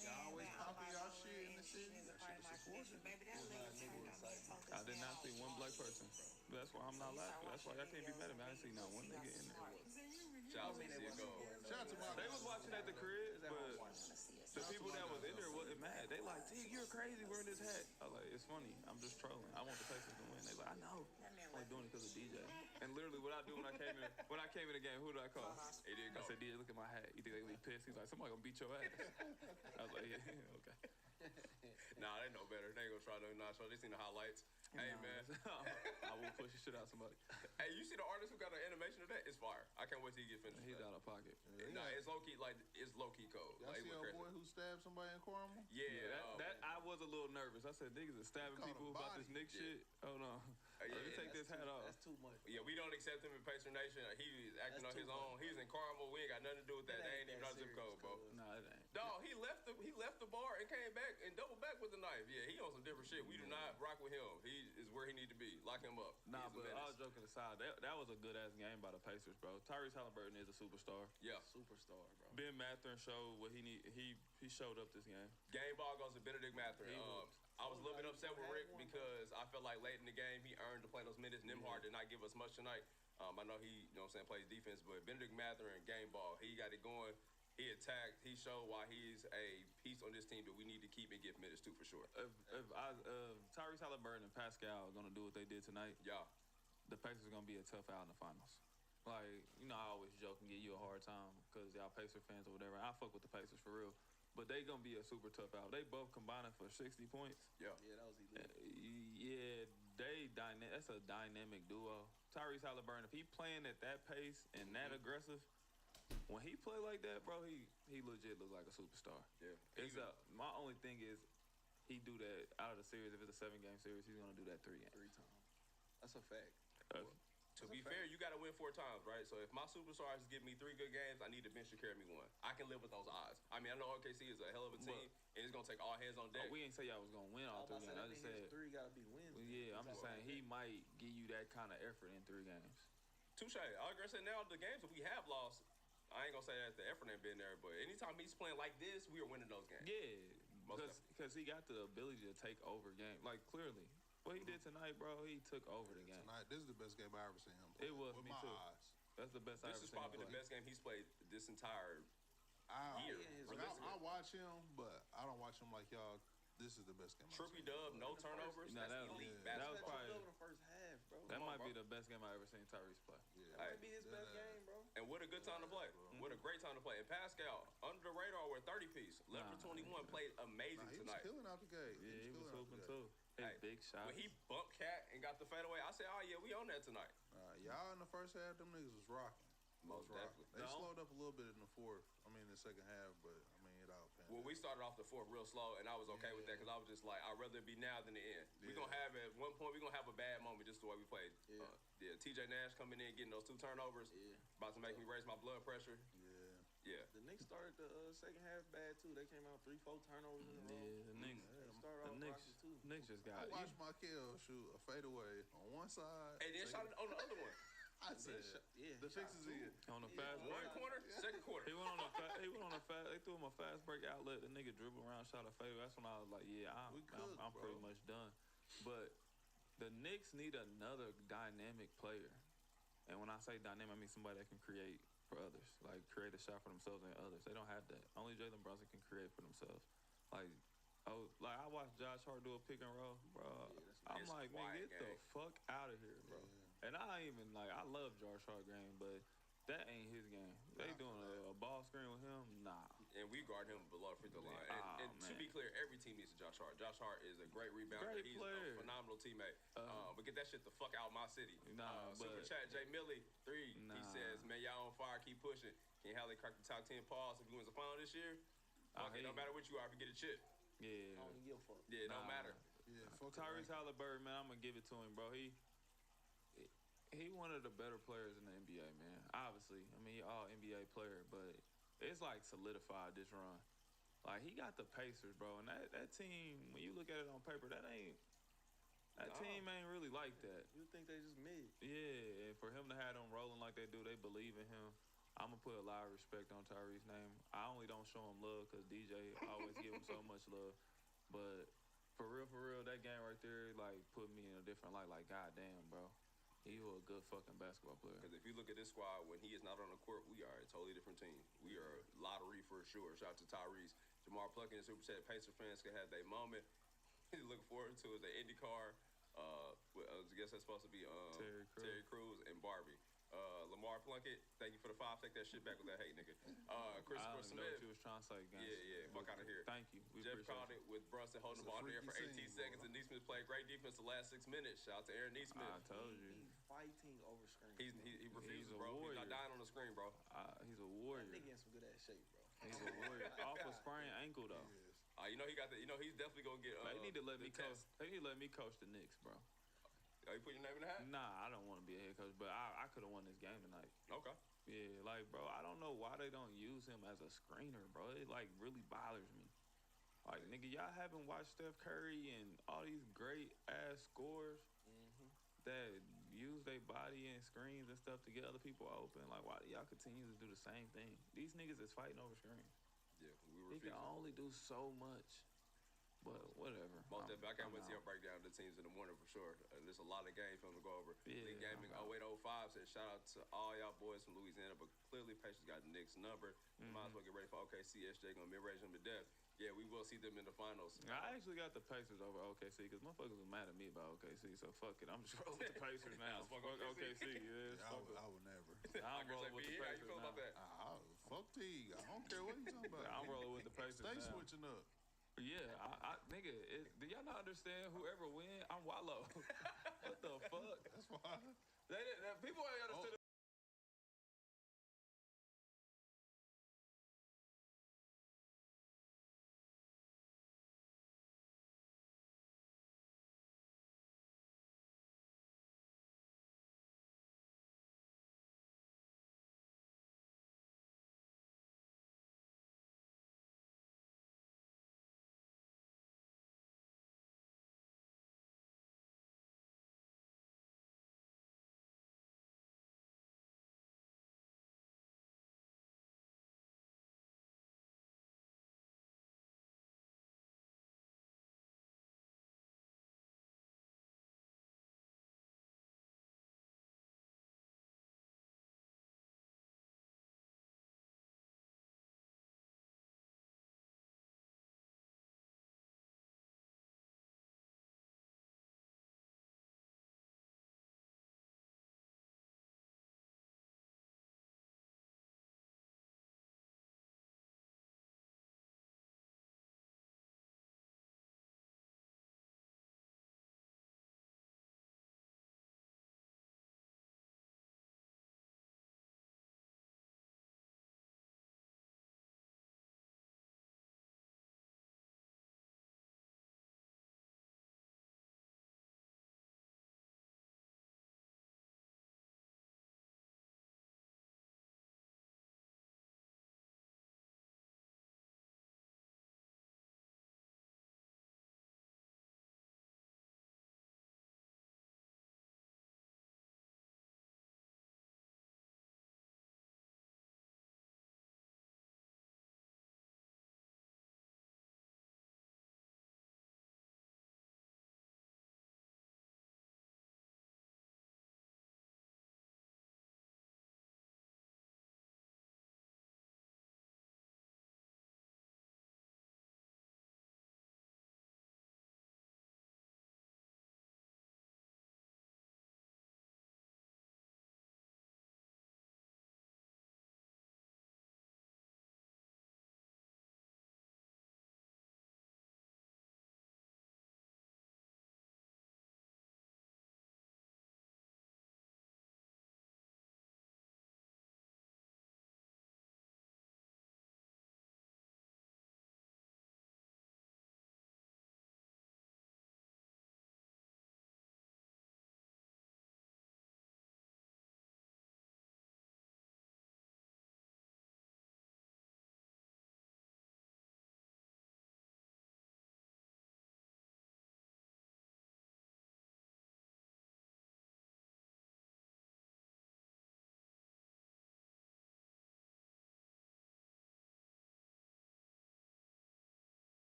y'all always popping y'all shit in the city. I did not see one black person. That's why I'm not laughing. That's why y'all can't be mad at me. I didn't see not one nigga in there. Shout out to CSGO. Shout out to my They was watching at the crib, but the people that was in there wasn't mad. They like, T, you're crazy wearing this hat. I was like, it's funny. I'm just trolling. I want the Pacers to win. They like, I know. I'm only doing it because of DJ. And literally, what I do when I came in the game, who did I call? He did go. I said, DJ, look at my hat. You think they gonna be pissed? He's like, somebody gonna beat your ass. I was like, yeah, okay. Nah, they know better. They ain't gonna try to not show. They seen the highlights. Hey, man. I will push the shit out of somebody. Hey, you see the artist who got an animation of that? It's fire. I can't wait till he get finished. He's with that. out of pocket. Nah, it's low key code. Y'all Like, see it our was boy crazy. who stabbed somebody in Carmel? Yeah, that I was a little nervous. I said, niggas are stabbing Caught a people about this body. Nick shit. Hold on. Let me take this hat off. That's too much. Yeah, we don't accept him in Pacer Nation. He's acting on his own. He's in Carmel. We ain't got nothing to do with that. They ain't even our zip code, bro. Nah, it ain't. Dog, he left the bar and came back and doubled back with the knife. Yeah, he on some different shit. We do not rock with him. He is where he need to be. Lock him up. Nah, He's a but menace. all joking aside, that was a good ass game by the Pacers, bro. Tyrese Halliburton is a superstar. Yeah. Superstar, bro. Ben Mathurin showed what he need. He showed up this game. Game ball goes to Benedict Mathurin. He looked I was a little bit upset with Rick because I felt like late in the game he earned to play those minutes. Nimhard did not give us much tonight. I know he, you know what I'm saying, plays defense, but Benedict Mathurin, game ball, he got it going. He attacked. He showed why he's a piece on this team that we need to keep and give minutes to for sure. If Tyrese Halliburton and Pascal are gonna do what they did tonight, Yeah. the Pacers are gonna be a tough out in the finals. Like, you know, I always joke and give you a hard time because y'all Pacer fans or whatever. I fuck with the Pacers for real. But they gonna be a super tough out. They both combining for 60 points. Yeah. Yeah, that was elite. Yeah, that's a dynamic duo. Tyrese Halliburton, if he playing at that pace and that aggressive, when he play like that, bro, he legit look like a superstar. Yeah. It's my only thing is he do that out of the series. If it's a 7-game series, he's gonna do that 3 games. 3 times. That's a fact. To be fair, you got to win 4 times, right? So if my superstars give me 3 good games, I need the bench to carry me 1. I can live with those odds. I mean, I know OKC is a hell of a team, and it's gonna take all hands on deck. We ain't say y'all was gonna win all 3 games. I just said 3 gotta be wins. Well, yeah, I'm just saying he might give you that kind of effort in 3 games. Touche. I agree. Say now the games that we have lost, I ain't gonna say that the effort ain't been there, but anytime he's playing like this, we are winning those games. Yeah, because he got the ability to take over game. Like clearly, what he did tonight, bro, he took over the game. Tonight, this is the best game I ever seen him play. It was with me my too. eyes. That's the best I ever This is seen him probably the play. best game he's played this entire year. Like, I watch him, but I don't watch him like y'all. This is the best game. Trippy dub, no turnovers. Nah, That's that- elite that basketball. was probably- Over the first half, bro. That Come on, might bro. be the best game I ever seen Tyrese play. That might be his best game, bro. And what a good time to play. What a great time to play. And Pascal, under the radar with 30 piece. Left for 21, played amazing He was tonight. killing out the gate. Yeah, he was killing out hooping the too. His Hey, big shot. When he bumped Cat and got the fadeaway, I said, oh yeah, we on that tonight. Y'all in the first half, them niggas was rocking. Most rocking. definitely. They No. slowed up a little bit in the fourth. I mean, the second half, but I mean, it all panned Well, we started off the 4th real slow, and I was okay with that because I was just like, I'd rather it be now than the end. We're going to have, at one point, we're going to have a bad moment just the way we played. Yeah. TJ Nash coming in, getting those 2 turnovers. Yeah. About to make me raise my blood pressure. Yeah. Yeah. The Knicks started the second half bad too. They came out 3-4 turnovers in a row. Yeah, the Knicks. They started off rocky too. Knicks just got. I watched Michael shoot a fadeaway on one side. And then shot it on the other one. I said, the fix is in. On the fast break. One quarter, second quarter. He went on a fast. They threw him a fast break outlet. The nigga dribbled around, shot a fadeaway. That's when I was like, yeah, I'm pretty much done. But the Knicks need another dynamic player. And when I say dynamic, I mean somebody that can create for others, like create a shot for themselves and others. They don't have that. Only Jalen Brunson can create for themselves. Like I watched Josh Hart do a pick and roll, bro. I'm like, man, get the fuck out of here, bro. And I ain't even like, I love Josh Hart game, but that ain't his game. They doing a ball screen with him, nah. And we guard him below the free throw line. And to be clear, every team needs a Josh Hart. Josh Hart is a great rebounder. He's a phenomenal teammate. But get that shit the fuck out of my city. Super chat, Jay Millie, 3. He says, man, y'all on fire, keep pushing. Can Hallie crack the top 10 pause if he wins the final this year? Okay, no matter what you are, if you get a chip. Yeah. I don't give a fuck. Yeah, it don't matter. Yeah, fuck Tyrese Halliburton, man, I'm gonna give it to him, bro. He one of the better players in the NBA, man. Obviously, I mean, he all NBA player, but it's like solidified this run. Like he got the Pacers, bro, and that team. When you look at it on paper, that team ain't really like that. You think they just mid? Yeah, and for him to have them rolling like they do, they believe in him. I'm gonna put a lot of respect on Tyrese's name. I only don't show him love because DJ always give him so much love, but for real, that game right there, like put me in a different light. Like, goddamn, bro. He was a good fucking basketball player. Because if you look at this squad, when he is not on the court, we are a totally different team. We are lottery for sure. Shout out to Tyrese. Jamar Plunkett and Super Chat Pacer fans can have their moment. Look forward to is the IndyCar. I guess that's supposed to be Terry Crews and Barbie. Lamar Plunkett, thank you for the 5. Take that shit back with that hate, nigga. Christopher Smith. Smith. What you was trying to say, guys. Yeah, fuck out of here. Thank you. Jeff called it with Brunson holding the ball in the air for 18 seconds, and Neesmith played great defense the last 6 minutes. Shout out to Aaron Neesmith. I told you. He's fighting over screen. He refuses, bro. He's not dying on the screen, bro. He's a warrior. That nigga in some good ass shape, bro. He's a warrior. Off a sprained ankle, though. You know he got the. You know he's definitely gonna get. They need to let me coach. They need to let me coach the Knicks, bro. Oh, you put your name in the hat? Nah, I don't want to be a head coach, but I could have won this game tonight. Okay. Yeah, like, bro, I don't know why they don't use him as a screener, bro. It, like, really bothers me. Like, nigga, y'all haven't watched Steph Curry and all these great-ass scorers that use their body and screens and stuff to get other people open. Like, why do y'all continue to do the same thing? These niggas is fighting over screens. Yeah, He can only do so much. But whatever. Most definitely. I can't wait to see y'all break down the teams in the morning for sure. There's a lot of games for them to go over. Yeah, League Gaming 0805 says, shout out to all y'all boys from Louisiana, but clearly Patience got the Knicks number. Might as well get ready for OKC. SJ gonna mid-range them to death. Yeah, we will see them in the finals. I actually got the Pacers over OKC because motherfuckers was mad at me about OKC, so fuck it. I'm just rolling with the Pacers now. Fuck OKC. Yeah, I would never. I'm I'm rolling with the Pacers now. About that? Fuck Teague. I don't care what you talking about. I'm rolling with the Pacers Stay now. switching up. Yeah, nigga, do y'all not understand? Whoever win, I'm Wallow. What the fuck? That's why. People ain't understand.